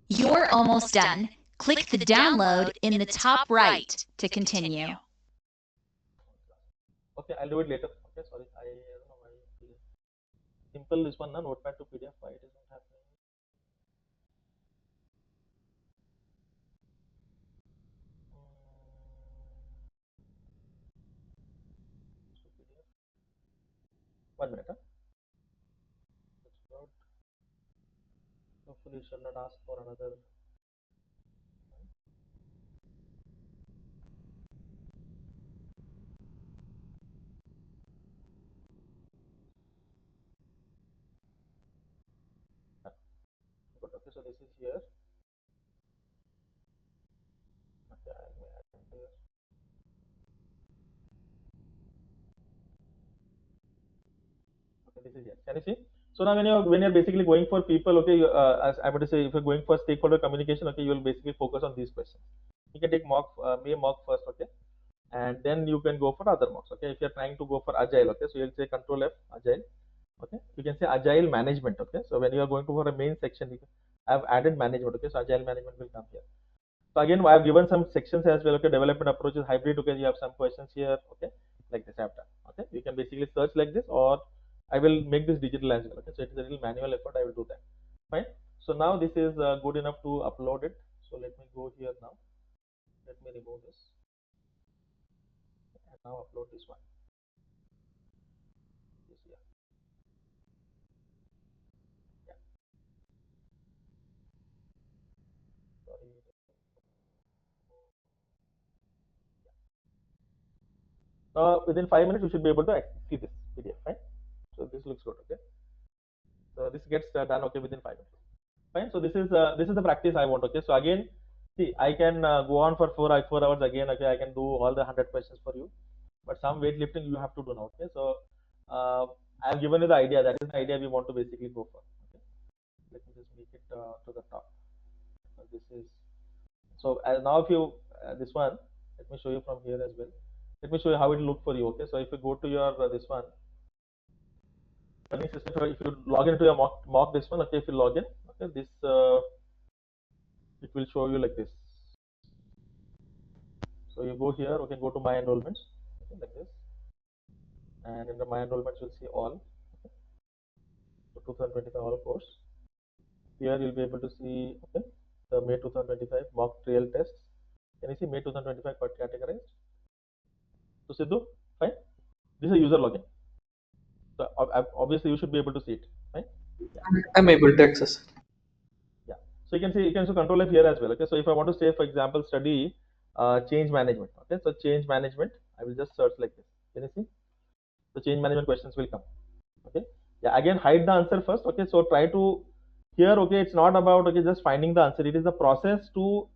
Speaker 4: You're almost done. Click the download in the top right to continue.
Speaker 2: Okay, I'll do it later. Okay, sorry, I don't know why. Simple this one, na, notepad to PDF. Why it is not happening? PDF. 1 minute. Huh? Hopefully, it shall not ask for another. Good. Okay, so this is here. Okay, I may add here. Okay, this is here. Can you see? So now when you're basically going for people, okay, as I would say, if you're going for stakeholder communication, okay, you will basically focus on these questions. You can take mock, May mock first, okay, and then you can go for other mocks, okay. If you're trying to go for agile, okay, so you'll say Control F, agile, okay. You can say agile management, okay. So when you are going to for a main section, I've added management, okay. So agile management will come here. So again, I have given some sections as well, okay. Development approaches, hybrid, okay. You have some questions here, okay, like this I have done, okay. You can basically search like this, or I will make this digital as well, okay. So it is a little manual effort, I will do that, fine. So now this is good enough to upload it. So let me go here now. let me remove this and now upload this one. This here. Yeah. Sorry. Now within 5 minutes you should be able to see this PDF, right? So this looks good, okay? So this gets done, okay, within 5 minutes. Fine. So this is the practice I want, okay? So again, see, I can go on for 4 hours again, okay? I can do all the 100 questions for you, but some weightlifting you have to do now, okay? So I have given you the idea. That is the idea we want to basically go for. Okay? Let me just make it to the top. So this is now if you this one, let me show you from here as well. Let me show you how it will look for you, okay? So if you go to your this one learning system, if you log into your mock this one, okay? If you log in, okay, this it will show you like this. So you go here, okay, go to my enrollments, okay, like this, and in the my enrollments you'll see all, okay, so 2025 all course. Here you'll be able to see, okay, the May 2025 mock trail tests. Can you see May 2025 categorized? So Sidhu, fine. This is a user login. So obviously you should be able to see it, right? Yeah.
Speaker 3: I'm able to access it.
Speaker 2: Yeah. So you can see control F here as well. Okay. So if I want to say, for example, study change management. Okay. So change management, I will just search like this. Can you see? The change management questions will come. Okay. Yeah. Again, hide the answer first. Okay. So try to here. Okay. It's not about okay just finding the answer. It is the process to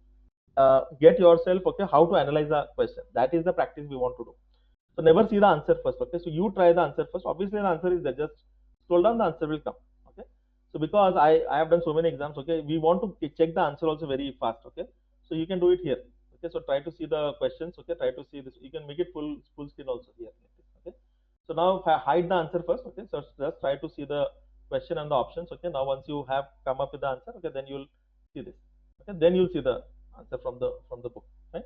Speaker 2: get yourself okay how to analyze the question. That is the practice we want to do. So never see the answer first. Okay. So you try the answer first. Obviously the answer is there. Just scroll down. The answer will come. Okay. So because I have done so many exams. Okay. We want to check the answer also very fast. Okay. So you can do it here. Okay. So try to see the questions. Okay. Try to see this. You can make it full screen also here. Okay. So now hide the answer first. Okay. So just try to see the question and the options. Okay. Now once you have come up with the answer. Okay. Then you'll see this. Okay. Then you'll see the answer from the book. Right.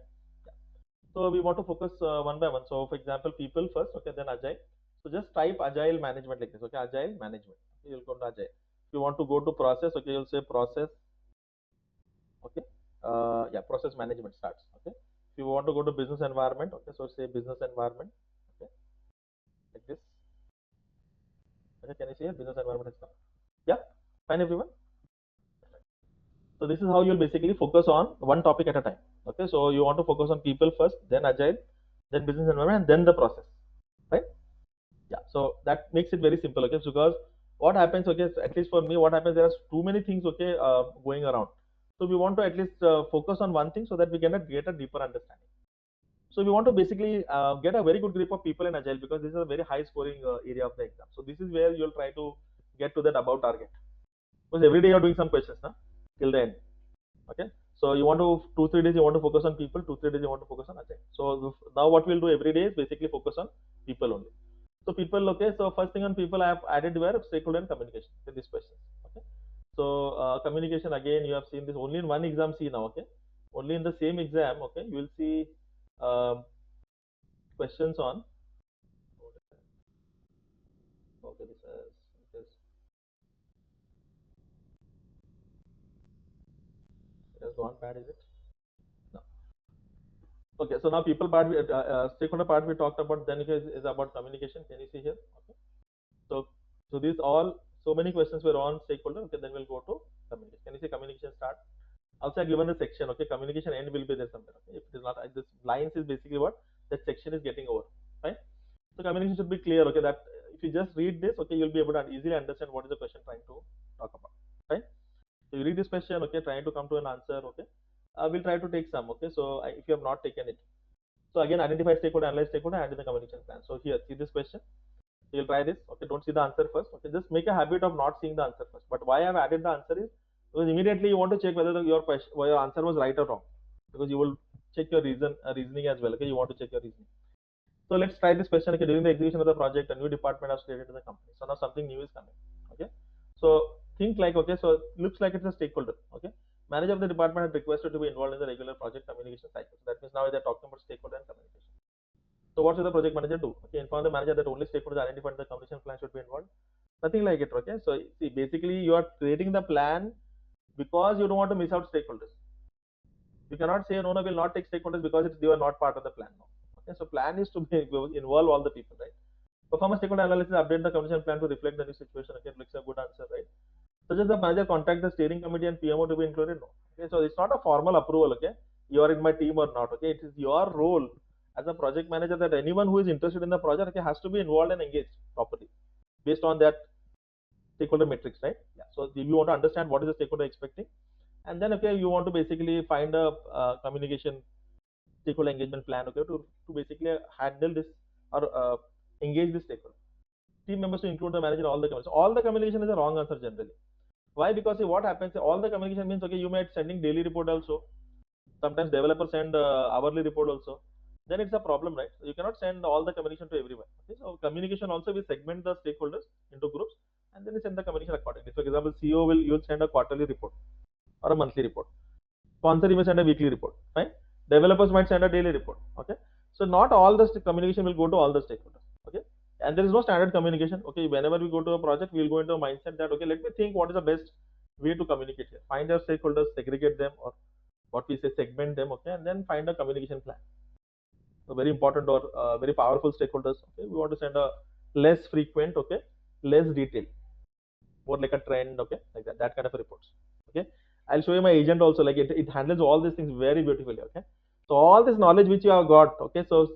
Speaker 2: So we want to focus one by one. So for example, people first, okay, then agile. So just type agile management like this, okay, agile management. Okay, you'll go to agile. If you want to go to process, okay, you'll say process, okay, yeah, process management starts, okay. If you want to go to business environment, okay, so say business environment, okay, like this. Okay, can you see it? Business environment is come. Yeah, fine, everyone. So this is how you'll basically focus on one topic at a time. Okay, so you want to focus on people first, then agile, then business environment, and then the process, right? Yeah, so that makes it very simple. Okay, because what happens, okay, so at least for me, what happens, there are too many things, okay, going around. So we want to at least focus on one thing so that we can get a deeper understanding. So we want to basically get a very good grip of people in agile because this is a very high scoring area of the exam. So this is where you'll try to get to that about target. Because every day you're doing some questions, now till the end. Okay, so you want to 2-3 days you want to focus on people, 2-3 days you want to focus on agile. So now what we'll do every day is basically focus on people only. So people, okay, so first thing on people I have added where stakeholder and communication in this question. Okay, so communication, again you have seen this only in one exam. See now, okay, only in the same exam, okay, you will see questions on, okay, this it has gone bad, is it? No. Okay, so now people part, stakeholder part we talked about, then it is about communication. Can you see here? Okay, so these all, so many questions were on stakeholder. Okay, then we'll go to communication. Can you see communication start? Also given the section, okay, communication end will be there somewhere. Okay, if it is not, this lines is basically what that section is getting over, right? So communication should be clear. Okay, that if you just read this, okay, you'll be able to easily understand what is the question trying to talk about, right? So you read this question, okay, trying to come to an answer. Okay, we'll try to take some. Okay, so if you have not taken it, so again, identify stakeholder, analyze stakeholder, add in the communication plan. So here, see this question. So you'll try this. Okay, don't see the answer first. Okay, just make a habit of not seeing the answer first. But why I've added the answer is because immediately you want to check whether your question, your answer was right or wrong, because you will check your reasoning as well. Okay, you want to check your reasoning. So let's try this question. Okay, during the execution of the project, a new department has created in the company. So now something new is coming. Okay, so think like, okay, so looks like it's a stakeholder. Okay, manager of the department had requested to be involved in the regular project communication cycle. So that means now they're talking about stakeholder and communication. So what should the project manager do? Okay, inform the manager that only stakeholders identified in the communication plan should be involved. Nothing like it. Okay, so see, basically you are creating the plan because you don't want to miss out stakeholders. You cannot say no, we'll not take stakeholders because they are not part of the plan. No. Okay, so plan is to involve all the people, right? Perform a stakeholder analysis, update the communication plan to reflect the new situation. Okay, looks a good answer, right? Such as the manager contact the steering committee and PMO to be included. No. Okay, so it's not a formal approval. Okay, you are in my team or not. Okay, it is your role as a project manager that anyone who is interested in the project, okay, has to be involved and engaged properly based on that stakeholder matrix, right? Yeah. So you want to understand what is the stakeholder expecting, and then okay, you want to basically find a communication stakeholder engagement plan, okay, to basically handle this or engage this stakeholder. Team members to include the manager in all the communication. All the communication is a wrong answer generally. Why? Because see, what happens? All the communication means okay, you might sending daily report also. Sometimes developers send hourly report also. Then it's a problem, right? So you cannot send all the communication to everyone. Okay, so communication also we segment the stakeholders into groups and then we send the communication accordingly. For example, CEO you'll send a quarterly report or a monthly report. Sponsor you may send a weekly report. Fine. Developers might send a daily report. Okay. So not all the communication will go to all the stakeholders. Okay. And there is no standard communication. Okay. Whenever we go to a project, we will go into a mindset that okay, let me think what is the best way to communicate here. Find your stakeholders, segregate them, or what we say segment them. Okay, and then find a communication plan. So very important or very powerful stakeholders. Okay, we want to send a less frequent. Okay, less detailed, more like a trend. Okay, like that kind of reports. Okay. I'll show you my agent also, like it handles all these things very beautifully. Okay, so all this knowledge which you have got, okay, so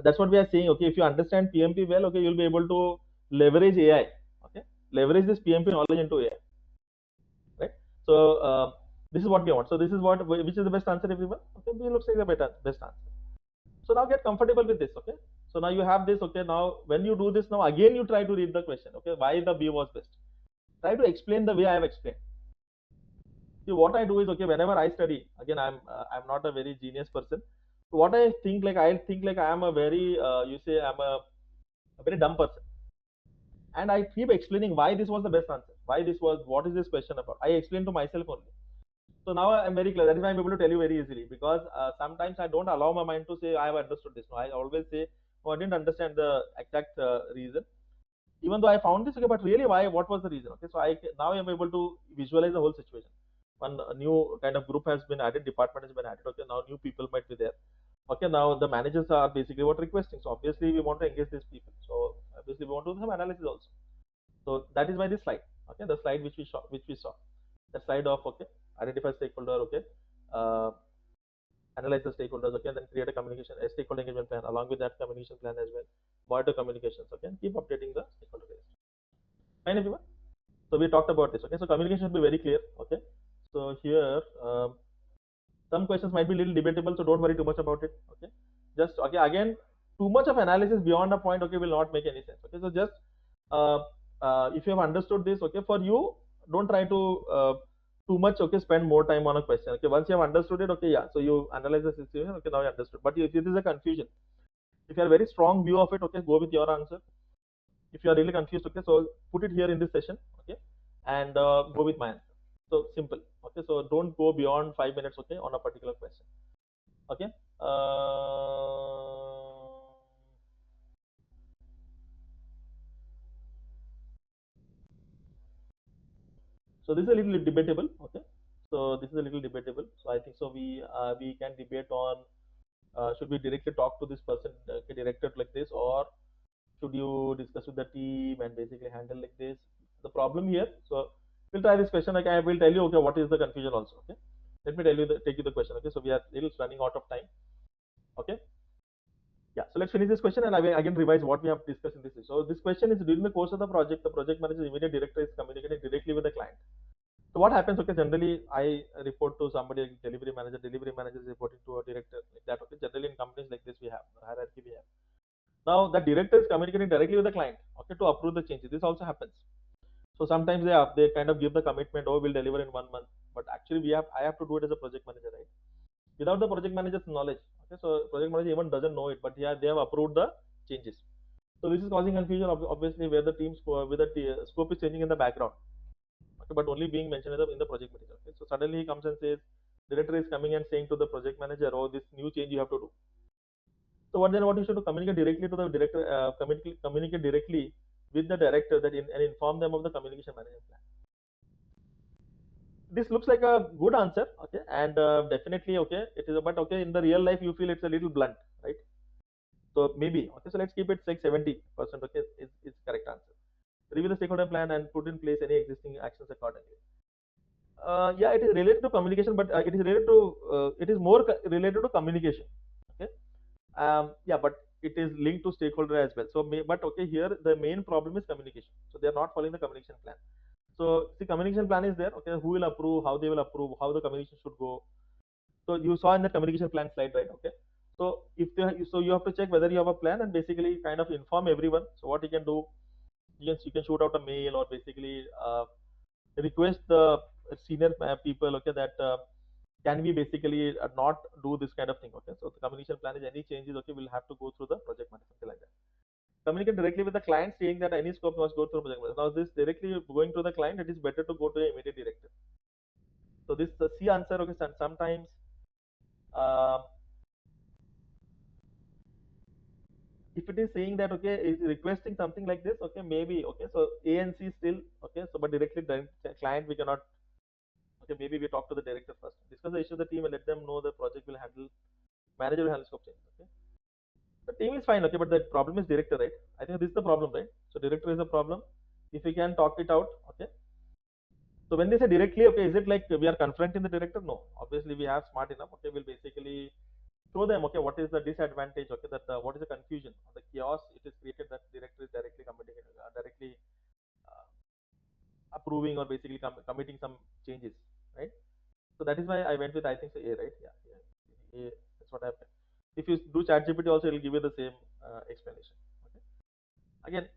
Speaker 2: that's what we are saying. Okay, if you understand PMP well, okay, you'll be able to leverage AI. Okay, leverage this PMP knowledge into AI, right? So this is what we want. So this is what, which is the best answer, everyone? Okay, it looks like the best answer. So now get comfortable with this. Okay, so now you have this. Okay, now when you do this, now again you try to read the question. Okay, why the B was best? Try to explain the way I have explained. See, what I do is, okay, whenever I study, again, I'm not a very genius person. So what I think like I am a very you say I'm a very dumb person, and I keep explaining why this was the best answer, why this was, what is this question about. I explain to myself only. So now I'm very clear. That is why I'm able to tell you very easily, because sometimes I don't allow my mind to say I have understood this. No, I always say, no, I didn't understand the exact reason, even though I found this. Okay, but really, why? What was the reason? Okay, so now I'm able to visualize the whole situation. One new kind of group has been added, department has been added. Okay, now new people might be there. Okay, now the managers are basically what requesting. So obviously we want to engage these people. So obviously we want to do some analysis also. So that is why this slide. Okay, the slide which we saw, the slide of okay, identify stakeholder. Okay, analyze the stakeholders. Okay, and then create a stakeholder engagement plan along with that communication plan as well. Monitor communications. Okay, and keep updating the stakeholder base. Fine, everyone. So we talked about this. Okay, so communication should be very clear. Okay, so here some questions might be a little debatable, so don't worry too much about it. Okay, just okay, again, too much of analysis beyond a point, okay, will not make any sense. Okay, so just if you have understood this, okay, for you, don't try to too much, okay, spend more time on a question. Okay, once you have understood it, okay, yeah, so you analyze the situation. Okay, now you understood. But if it is a confusion, if you have a very strong view of it, okay, go with your answer. If you are really confused, okay, so put it here in this session. Okay, and go with my answer. So simple. Okay, so don't go beyond 5 minutes, okay, on a particular question. Okay, so this is a little debatable. Okay, so this is a little debatable. So I think so we can debate on should we directly talk to this person, director like this, or should you discuss with the team and basically handle like this? The problem here, so we'll try this question. Like I will tell you, okay, what is the confusion also. Okay, let me take you the question. Okay, so we are little running out of time. Okay, yeah, so let's finish this question and I will again revise what we have discussed in this. So this question is, during the course of the project manager's immediate director is communicating directly with the client. So what happens? Okay, generally I report to somebody, delivery manager is reporting to a director, like that. Okay, generally in companies like this we have hierarchy we have. Now the director is communicating directly with the client, okay, to approve the changes. This also happens. So sometimes they kind of give the commitment, oh, we'll deliver in 1 month, but actually I have to do it as a project manager, right? Without the project manager's knowledge. Okay, so project manager even doesn't know it, but yeah, they have approved the changes. So this is causing confusion, obviously, where the team scope is changing in the background. Okay, but only being mentioned in the project manager. Okay, so suddenly he comes and says, director is coming and saying to the project manager, oh, this new change you have to do. So what you should do? Communicate directly to the director, communicate directly with the director and inform them of the communication management plan. this looks like a good answer, okay, and definitely, okay, it is, but okay, in the real life you feel it's a little blunt, right? So maybe, okay, so let's keep it like 70%, okay, is correct answer. Review the stakeholder plan and put in place any existing actions accordingly. Yeah, it is related to communication, but it is related to it is more related to communication, okay. Yeah, but it is linked to stakeholder as well. So but okay, here the main problem is communication, so they are not following the communication plan. So the communication plan is there, okay, who will approve, how they will approve, how the communication should go. So you saw in the communication plan slide, right? Okay, so if they, so you have to check whether you have a plan and basically kind of inform everyone. So what you can do, you can shoot out a mail or basically request the senior people, okay, that can we basically not do this kind of thing, okay. So the communication plan is any changes, okay, will have to go through the project manager, something like that. Communicate directly with the client, saying that any scope must go through project manager. Now this directly going to the client, it is better to go to the immediate director. So this the C answer, okay, sometimes uh, if it is saying that, okay, is requesting something like this, okay, maybe, okay, so A and C still, okay, so but directly the client we cannot, okay, maybe we talk to the director first, discuss the issue with the team and let them know the project will handle, manager will handle scope change, okay. The team is fine, okay, but the problem is director, right? I think this is the problem, right? So director is a problem. If we can talk it out, okay. So when they say directly, okay, is it like we are confronting the director? No, obviously we have smart enough, okay, we'll basically show them, okay, what is the disadvantage, okay, that what is the confusion, the chaos it is created that director is directly committing, directly uh, approving or basically committing some changes, right? So that is why I went with, I think, so A, right? Yeah, yeah. A, that's what happened. If you do ChatGPT also, it will give you the same explanation. Okay. Again,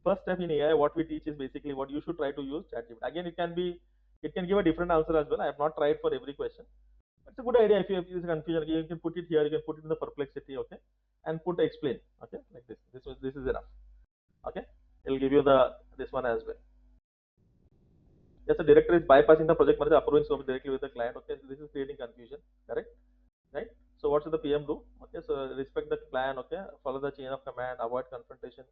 Speaker 2: first step in AI, what we teach is basically what you should try to use ChatGPT. Again, it can give a different answer as well. I have not tried for every question. It's a good idea. If you have confusion, you can put it here. You can put it in the perplexity, okay, and put explain, okay, like this. This is enough, okay. It will give you the this one as well. Yes, the director is bypassing the project manager, approving scope directly with the client. Okay, so this is creating confusion, correct? Right? So what should the PM do? Okay, so respect the plan. Okay, follow the chain of command, avoid confrontation,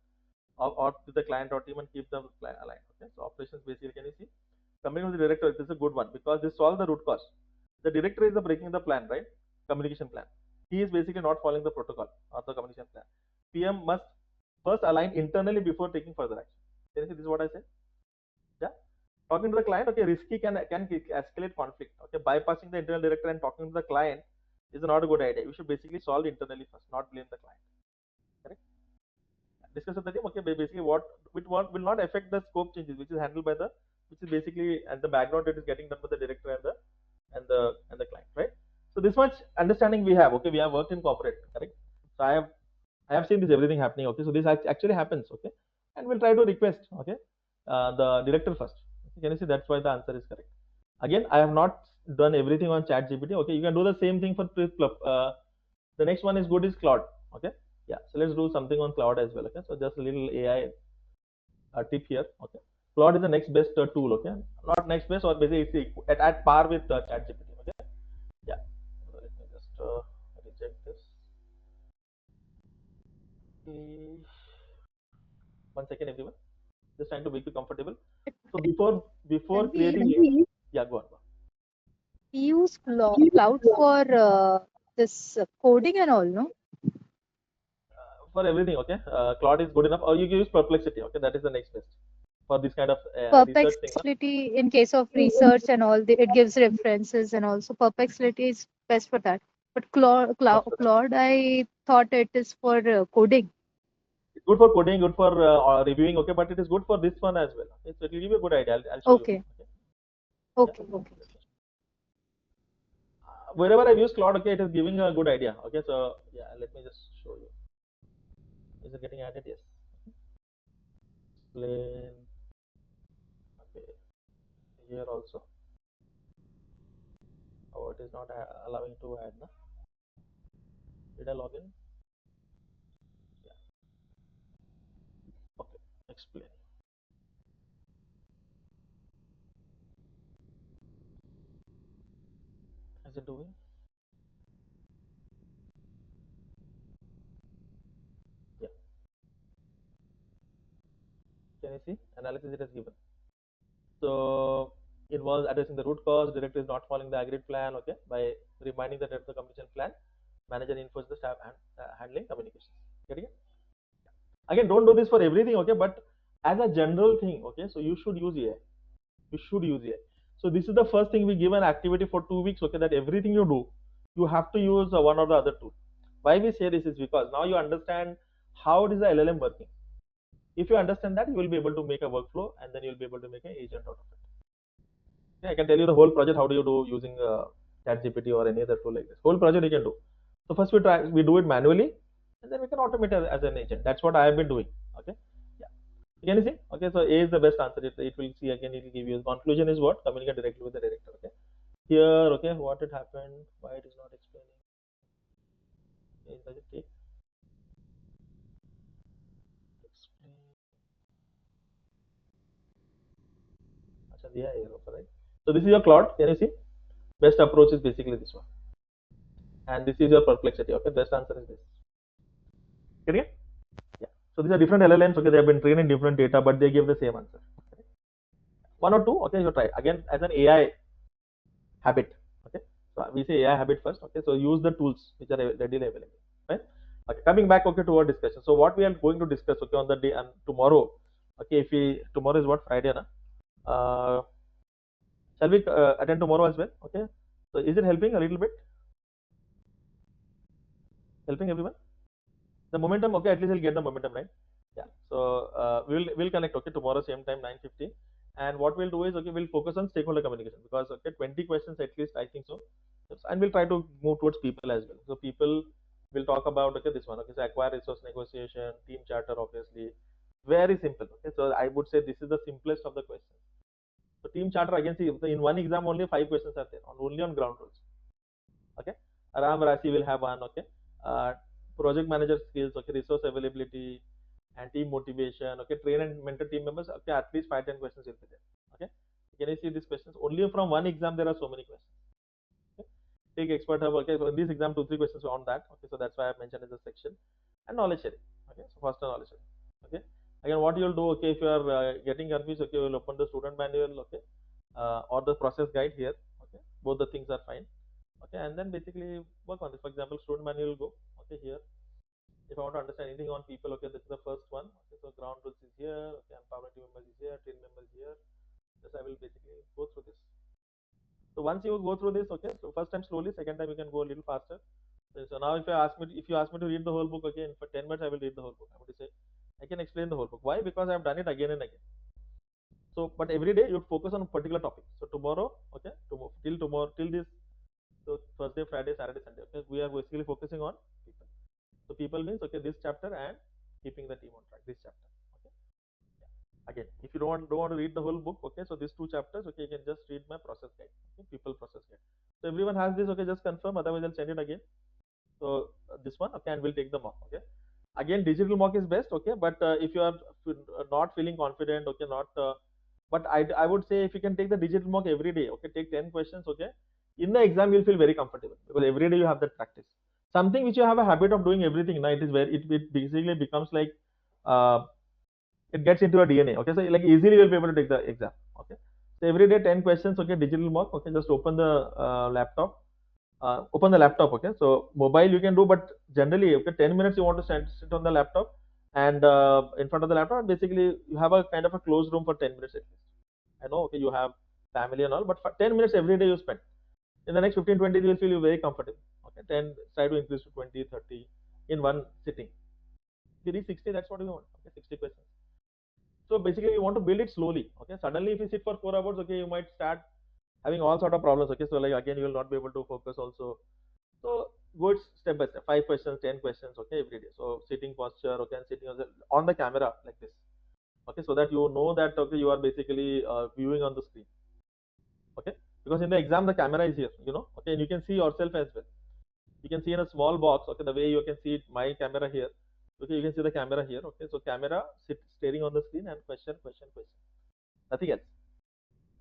Speaker 2: or with the client or team, and keep them aligned. Okay, so operations basically, can you see? Coming with the director, this is a good one because this solves the root cause. The director is the breaking the plan, right? Communication plan. He is basically not following the protocol or the communication plan. PM must first align internally before taking further action. Can you see this is what I said? Yeah. Talking to the client, okay, risky can escalate conflict. Okay, bypassing the internal director and talking to the client is not a good idea. We should basically solve internally first, not blame the client. Correct? Discuss with the team. Okay, basically what will not affect the scope changes, which is handled by the, which is basically at the background it is getting done by the director and the client, right? So this much understanding we have. Okay, we have worked in corporate, correct? So I have seen this everything happening. Okay, so this actually happens. Okay, and we'll try to request. Okay, the director first. Can you see? That's why the answer is correct. Again, I have not done everything on chat gpt. Okay, you can do the same thing for the next one is good is cloud. Okay, yeah, so let's do something on cloud as well. Okay, so just a little AI tip here. Okay, cloud is the next best tool. Okay, not next best, or basically it's at par with chat gpt. Okay, yeah, so let me just reject this. Mm, one second, everyone, just trying to make you comfortable. So before
Speaker 5: Tanveer,
Speaker 2: creating, yeah, go on.
Speaker 5: we use cloud for this coding and all, no?
Speaker 2: For everything, okay, Claude is good enough, or you can use perplexity. Okay, that is the next best for this kind of research thing.
Speaker 5: Perplexity in case of research and all, it gives references and also perplexity is best for that. But Claude, I thought it is for coding.
Speaker 2: It's good for coding, good for reviewing, okay, but it is good for this one as well. Okay, so it will give you a good idea. I'll show you.
Speaker 5: Okay,
Speaker 2: Okay.
Speaker 5: okay.
Speaker 2: Wherever I've used Claude, okay, it is giving a good idea. Okay, so yeah, let me just show you. Is it getting added? Yes. Explain. Okay, here also. Oh, it is not allowing to add. No? Did I log in? Yeah. Okay. Explain. Is it doing? Yeah. Can you see? Analysis it has given. So involves addressing the root cause. Director is not following the agreed plan. Okay, by reminding the director of the communication plan, manager enforces the staff handling communications. Getting it? Again, don't do this for everything. Okay, but as a general thing. Okay, so you should use AI. You should use AI. So this is the first thing, we give an activity for 2 weeks. Okay, that everything you do, you have to use one or the other tool. Why we say this is because now you understand how it is the LLM working. If you understand that, you will be able to make a workflow, and then you will be able to make an agent out of it. Yeah, I can tell you the whole project. How do you do using ChatGPT or any other tool like this? Whole project you can do. So first we do it manually, and then we can automate it as an agent. That's what I have been doing. Okay. Yeah. Can you see? Okay. So A is the best answer. It will see again. It will give you conclusion is what? Communicate directly with the director. Okay. Here, okay, what it happened? Why it is not explaining? Does it take? Explain. Yeah, right. So this is your Claude. Can you see? Best approach is basically this one, and this is your perplexity. Okay, best answer is this. Get it? Yeah. So these are different LLMs. Okay, they have been trained in different data, but they give the same answer. Okay. One or two. Okay, you try again as an AI habit. Okay, so we say AI habit first. Okay, so use the tools which are readily available. Right. Okay, coming back. Okay, to our discussion. So what we are going to discuss. Okay, on the day and tomorrow. Okay, if we tomorrow is what, Friday, na? Shall we attend tomorrow as well? Okay. So is it helping a little bit? Helping everyone? The momentum, okay, at least we'll get the momentum, right? Yeah. So we'll connect, okay, tomorrow same time 9:50. And what we'll do is, okay, we'll focus on stakeholder communication, because okay, 20 questions at least, I think so. And we'll try to move towards people as well. So people will talk about, okay, this one, okay, so acquire resource negotiation, team charter, obviously. Very simple. Okay. So I would say this is the simplest of the questions. So team charter, again, see, in one exam only 5 questions are there, only on ground rules. Okay. Ram Rasi will have one. Okay. Project manager skills. Okay. Resource availability and team motivation. Okay. Train and mentor team members. Okay. At least 5-10 questions will be there. Okay. Can you see these questions? Only from one exam there are so many questions. Okay. Take expert hub. Okay. So in this exam 2-3 questions on that. Okay. So that's why I mentioned in the section. And knowledge sharing. Okay. So first knowledge sharing. Okay. Again, what you'll do? Okay. If you are getting confused, okay, you'll open the student manual. Okay. Or the process guide here. Okay. Both the things are fine. Okay, and then basically work on this. For example, student manual, go. Okay, here if I want to understand anything on people, okay, this is the first one. Okay, so ground rules is here. Okay, empowerment team members is here, team members here. Yes, I will basically go through this. So once you go through this, okay, so first time slowly, second time you can go a little faster. So now if you ask me to read the whole book again for 10 minutes, I will read the whole book. I would say I can explain the whole book. Why? Because I have done it again and again. So but every day you focus on a particular topic. So tomorrow, okay, till this, so Thursday, Friday, Saturday, Sunday. Okay, we are basically focusing on people. So people means, okay, this chapter and keeping the team on track. This chapter. Okay. Yeah. Again, if you don't want to read the whole book, okay, so these 2 chapters, okay, you can just read my process guide. Okay, people process guide. So everyone has this. Okay, just confirm. Otherwise, I'll send it again. So this one, okay, and we'll take the mock. Okay. Again, digital mock is best. Okay, but if you are not feeling confident, okay, not. But I would say if you can take the digital mock every day. Okay, take 10 questions. Okay. In the exam you'll feel very comfortable, because every day you have that practice. Something which you have a habit of doing everything, now it is where it basically becomes like it gets into your DNA. Okay, so like easily you'll be able to take the exam. Okay, so every day 10 questions. Okay, digital mock. Okay, just open the laptop. Okay, so mobile you can do, but generally, okay, 10 minutes you want to sit on the laptop, and in front of the laptop, and basically you have a kind of a closed room for 10 minutes at least. I know, okay, you have family and all, but for 10 minutes every day you spend. In the next 15-20 you will feel very comfortable. Okay, 10, try to increase to 20-30 in one sitting. If you reach 60, that's what you want. Okay, 60 questions. So basically you want to build it slowly. Okay, suddenly if you sit for 4 hours, okay, you might start having all sort of problems. Okay, so like again you will not be able to focus also. So go it step by step. 5 questions, 10 questions. Okay, every day. So sitting posture. Okay, and sitting on the camera like this. Okay, so that you know that, okay, you are basically viewing on the screen. Okay, because in the exam the camera is here, okay, and you can see yourself as well. You can see in a small box. Okay, the way you can see my camera here. Okay, you can see the camera here. Okay, so camera staring on the screen, and question, nothing else.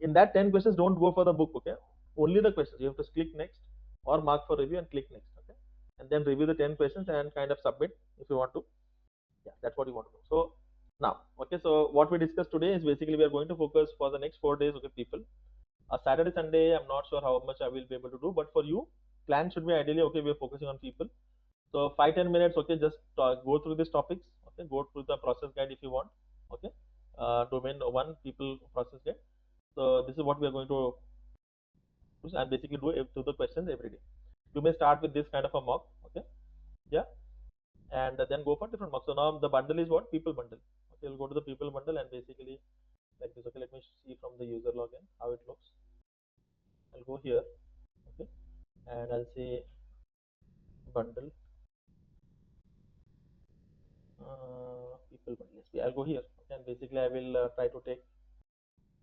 Speaker 2: In that 10 questions, don't go for the book. Okay, only the questions. You have to click next or mark for review and click next. Okay, and then review the 10 questions and kind of submit if you want to. Yeah, that's what you want to do. So now, okay, so what we discussed today is basically we are going to focus for the next 4 days. Okay, people. A Saturday, Sunday, I'm not sure how much I will be able to do, but for you, plan should be ideally, okay, we're focusing on people. So 5-10 minutes, okay, just go through these topics, okay, go through the process guide if you want, okay, Domain1 people process guide. So this is what we are going to do, and basically do the questions every day. You may start with this kind of a mock, okay, yeah, and then go for different mocks. So now the bundle is what? People bundle. Okay, you'll go to the people bundle and basically like this. Okay, let me see from the user login how it looks. I'll go here, okay, and I'll say bundle people bundle. Yes, I'll go here, okay, and basically I will try to take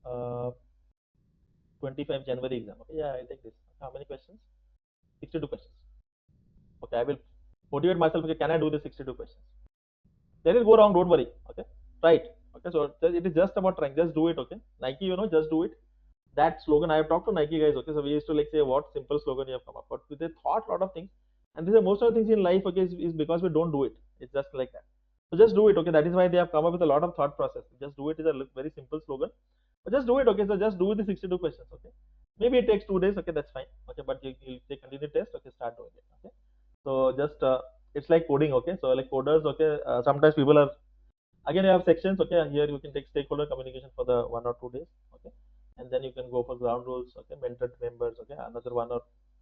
Speaker 2: uh, 25 January exam. Okay, yeah, I'll take this. How many questions? 62 questions. Okay, I will motivate myself. Okay, can I do the 62 questions? There will go wrong. Don't worry. Okay, right. Okay, so it is just about trying. Just do it. Okay, Nike, just do it. That slogan, I have talked to Nike guys. Okay, so we used to like say what simple slogan you have come up, but they thought a lot of things, and these are most of the things in life. Okay, is because we don't do it. It's just like that. So just do it. Okay, that is why they have come up with a lot of thought process. Just do it is a very simple slogan, but just do it. Okay, so just do the 62 questions. Okay, maybe it takes 2 days. Okay, that's fine. Okay, but you take continue test. Okay, start doing it. Okay, so just it's like coding. Okay, so like coders. Okay, sometimes people are again you have sections. Okay, here you can take stakeholder communication for the 1 or 2 days. Okay, and then you can go for ground rules. Okay, mentored members. Okay, another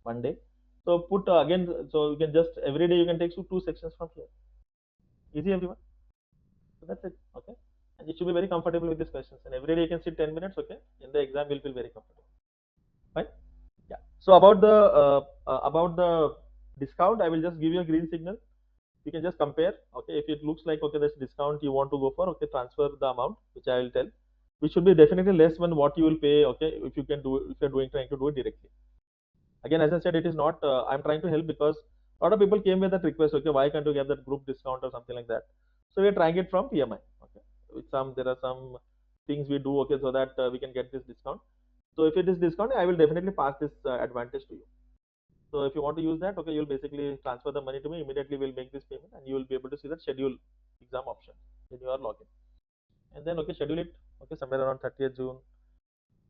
Speaker 2: 1 day. So put again, so you can just every day you can take two sections from here. Easy, everyone. So that's it. Okay, and you should be very comfortable with these questions. And every day you can sit 10 minutes. Okay, in the exam you'll feel very comfortable. Fine. Yeah. So about the discount, I will just give you a green signal. You can just compare. Okay, if it looks like okay, this discount you want to go for, okay, transfer the amount which I will tell, which should be definitely less than what you will pay. Okay, if you can do if you're trying to do it directly. Again, as I said, it is not. I'm trying to help because a lot of people came with that request. Okay, why can't you get that group discount or something like that? So we are trying it from PMI. Okay, with there are some things we do. Okay, so that we can get this discount. So if it is discount, I will definitely pass this advantage to you. So if you want to use that, okay, you'll basically transfer the money to me. Immediately we'll make this payment and you will be able to see that schedule exam option in your login. And then okay, schedule it, okay, somewhere around 30th June.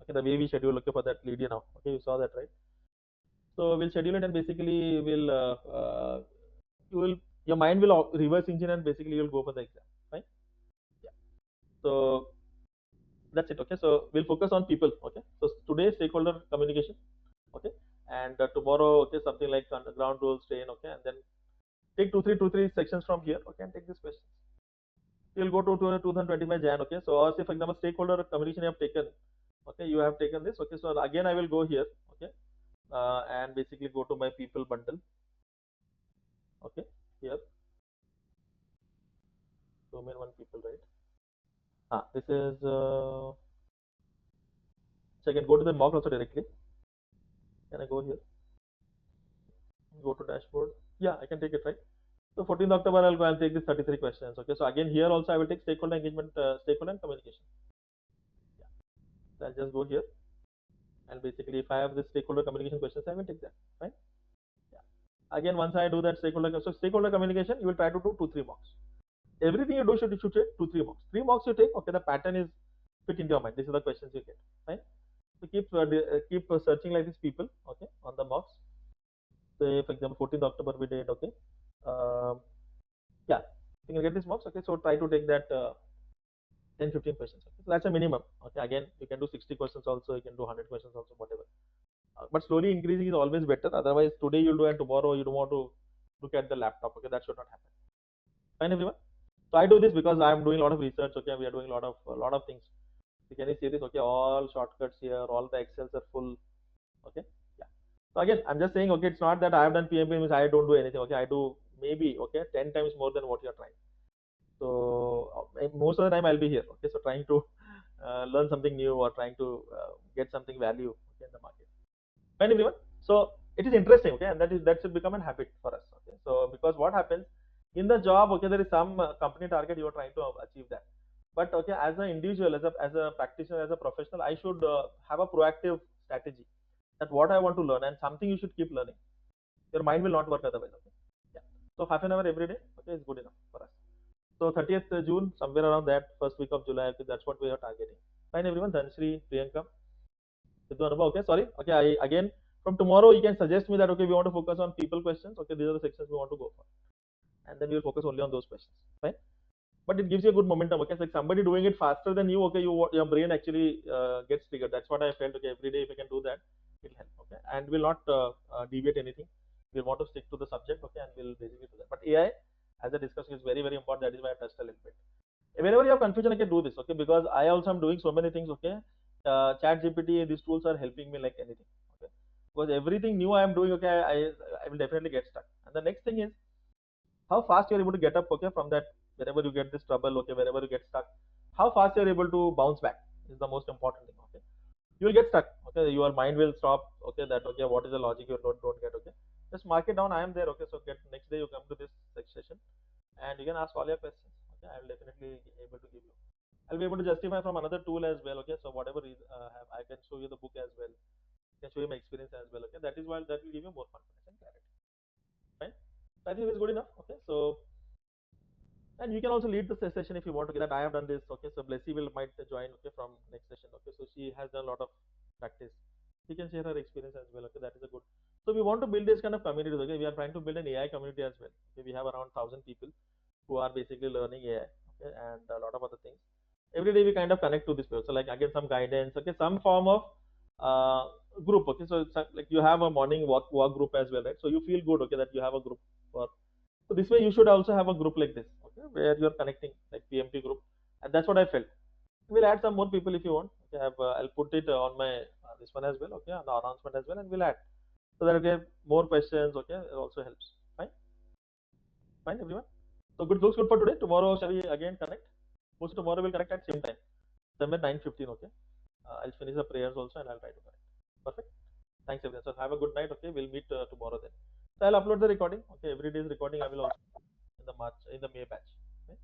Speaker 2: Okay, the way we schedule, okay, for that Lydia now. Okay, you saw that, right? So we'll schedule it and basically we'll you will your mind will reverse engine and basically you'll go for the exam, right? Yeah. So that's it. Okay, so we'll focus on people. Okay, so today stakeholder communication. Okay, and tomorrow, okay, something like ground rules train. Okay, and then take two, three sections from here. Okay, and take this question. You'll go to 2025 Jan. Okay, so or say for example stakeholder communication you have taken. Okay, you have taken this. Okay, so again I will go here. Okay, and basically go to my people bundle. Okay, here Domain1 people, right? This is so I can go to the mock also directly. Can I go here? Go to dashboard. Yeah, I can take it, right? So 14th October I'll go and take these 33 questions. Okay, so again here also I will take stakeholder engagement, stakeholder and communication. Yeah, so I'll just go here and basically if I have this stakeholder communication questions I will take that, right? Yeah. Again once I do that stakeholder communication, you will try to do 2-3 mocks. Everything you do should take 2-3 mocks. 3 mocks you take. Okay, the pattern is fit into your mind. These are the questions you get, right? So keep searching like these people. Okay, on the mocks. Say for example 14th October we did. Okay, yeah, you can get this mocks. Okay, so try to take that 10-15 questions. Okay? So that's a minimum. Okay, again you can do 60 questions also, you can do 100 questions also, whatever. But slowly increasing is always better. Otherwise today you'll do and tomorrow you don't want to look at the laptop. Okay, that should not happen. Fine, everyone. So I do this because I'm doing a lot of research. Okay, we are doing a lot of things. So can you see this? Okay, all shortcuts here, all the excels are full. Okay, yeah. So again, I'm just saying, okay, it's not that I have done PMP means I don't do anything. Okay, I do maybe 10 times more than what you're trying. So most of the time I'll be here. Okay, so trying to learn something new or trying to get something value in the market. Fine, everyone. So it is interesting. Okay, and that should become a habit for us. Okay, so because what happens in the job, okay, there is some company target you are trying to achieve that. But okay, as an individual, as a practitioner, as a professional, I should have a proactive strategy that what I want to learn and something you should keep learning. Your mind will not work otherwise. Okay, yeah. So half an hour every day, okay, is good enough for us. So 30th June, somewhere around that first week of July, okay, that's what we are targeting. Fine, everyone. Dhanshri, Priyanka. Okay, sorry. Okay, again from tomorrow you can suggest me that okay, we want to focus on people questions. Okay, these are the sections we want to go for, and then we'll focus only on those questions. Fine. But it gives you a good momentum. Okay, it's like somebody doing it faster than you. Okay, your brain actually gets triggered. That's what I felt. Okay, every day if I can do that, it'll help. Okay, and we'll not deviate anything. We'll want to stick to the subject. Okay, and we'll basically do that. But AI, as I discussed, is very important. That is why I touched a little bit. Whenever you have confusion, I can do this. Okay, because I also am doing so many things. Okay, Chat GPT, these tools are helping me like anything. Okay, because everything new I am doing. Okay, I will definitely get stuck. And the next thing is how fast you're able to get up, okay, from that wherever you get this trouble, okay, wherever you get stuck, how fast you're able to bounce back is the most important thing. Okay, you will get stuck. Okay, your mind will stop. Okay, that okay, what is the logic you don't get? Okay, just mark it down. I am there. Okay, so get next day you come to this session and you can ask all your questions. Okay, I will definitely be able to give you. I'll be able to justify from another tool as well. Okay, so whatever is I can show you the book as well. I can show you my experience as well. Okay, that is why that will give you more confidence and clarity. Right? So I think it's good enough. Okay, so and you can also lead the session if you want to get that. I have done this. Okay, so Blessy will might join. Okay, from next session. Okay, so she has done a lot of practice. She can share her experience as well. Okay, that is a good. So we want to build this kind of community. Okay, we are trying to build an AI community as well. Okay, we have around 1,000 people who are basically learning AI. Okay, and a lot of other things. Every day we kind of connect to this person. So like again some guidance. Okay, some form of group. Okay, so it's like you have a morning walk group as well, right? So you feel good. Okay, that you have a group for. So this way you should also have a group like this, okay, where you're connecting like PMP group, and that's what I felt. We'll add some more people if you want. Okay, I'll put it on my this one as well, okay, on the announcement as well, and we'll add so that okay, more questions, okay, it also helps. Fine, fine everyone. So good, looks good for today. Tomorrow shall we again connect? Most tomorrow we'll connect at same time, somewhere 9:15. Okay, I'll finish the prayers also and I'll try to connect. Perfect. Thanks everyone. So have a good night. Okay, we'll meet tomorrow then. So I'll upload the recording. Okay, every day's recording I will also in the May batch. Okay?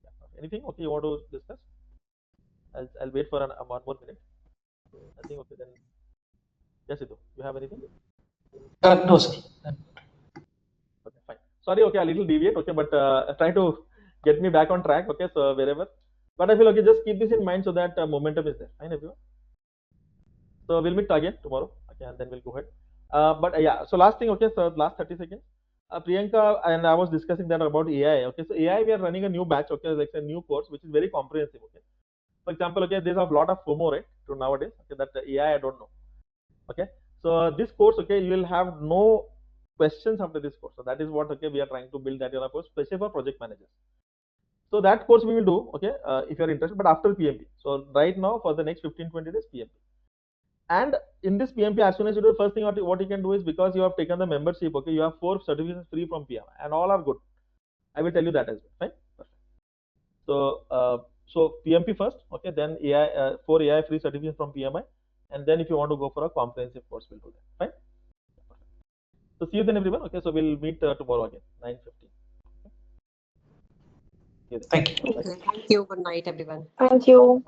Speaker 2: Yeah. Anything? Okay, you want to discuss? I'll wait for one more minute. I think okay then. Yes, Sidhu, you have anything?
Speaker 3: No, sir.
Speaker 2: Okay, fine. Sorry, okay, a little deviate. Okay, but try to get me back on track. Okay, so wherever. But I feel okay. Just keep this in mind so that momentum is there. Fine, everyone. So we'll meet again tomorrow. Okay, and then we'll go ahead. But yeah. So last thing. Okay, so last 30 seconds. Priyanka and I was discussing that about AI. Okay, so AI we are running a new batch. Okay, like a new course which is very comprehensive. Okay. For example, okay, there's a lot of FOMO, right? To nowadays, okay, that AI I don't know. Okay, so this course, okay, you will have no questions after this course. So that is what okay we are trying to build that course, especially for project managers. So that course we will do, okay, if you are interested, but after PMP. So right now for the next 15-20 days PMP. And in this PMP, as soon as you do, the first thing what you can do is because you have taken the membership, okay, you have 4 certificates free from PMI, and all are good. I will tell you that as well. Fine. Perfect. So PMP first, okay, then AI 4 AI free certificates from PMI, and then if you want to go for a comprehensive course, we'll do that. Fine. So see you then, everyone. Okay, so we'll meet tomorrow again, 9:15.
Speaker 3: Thank you.
Speaker 6: Thank you. Good night, everyone.
Speaker 7: Thank you.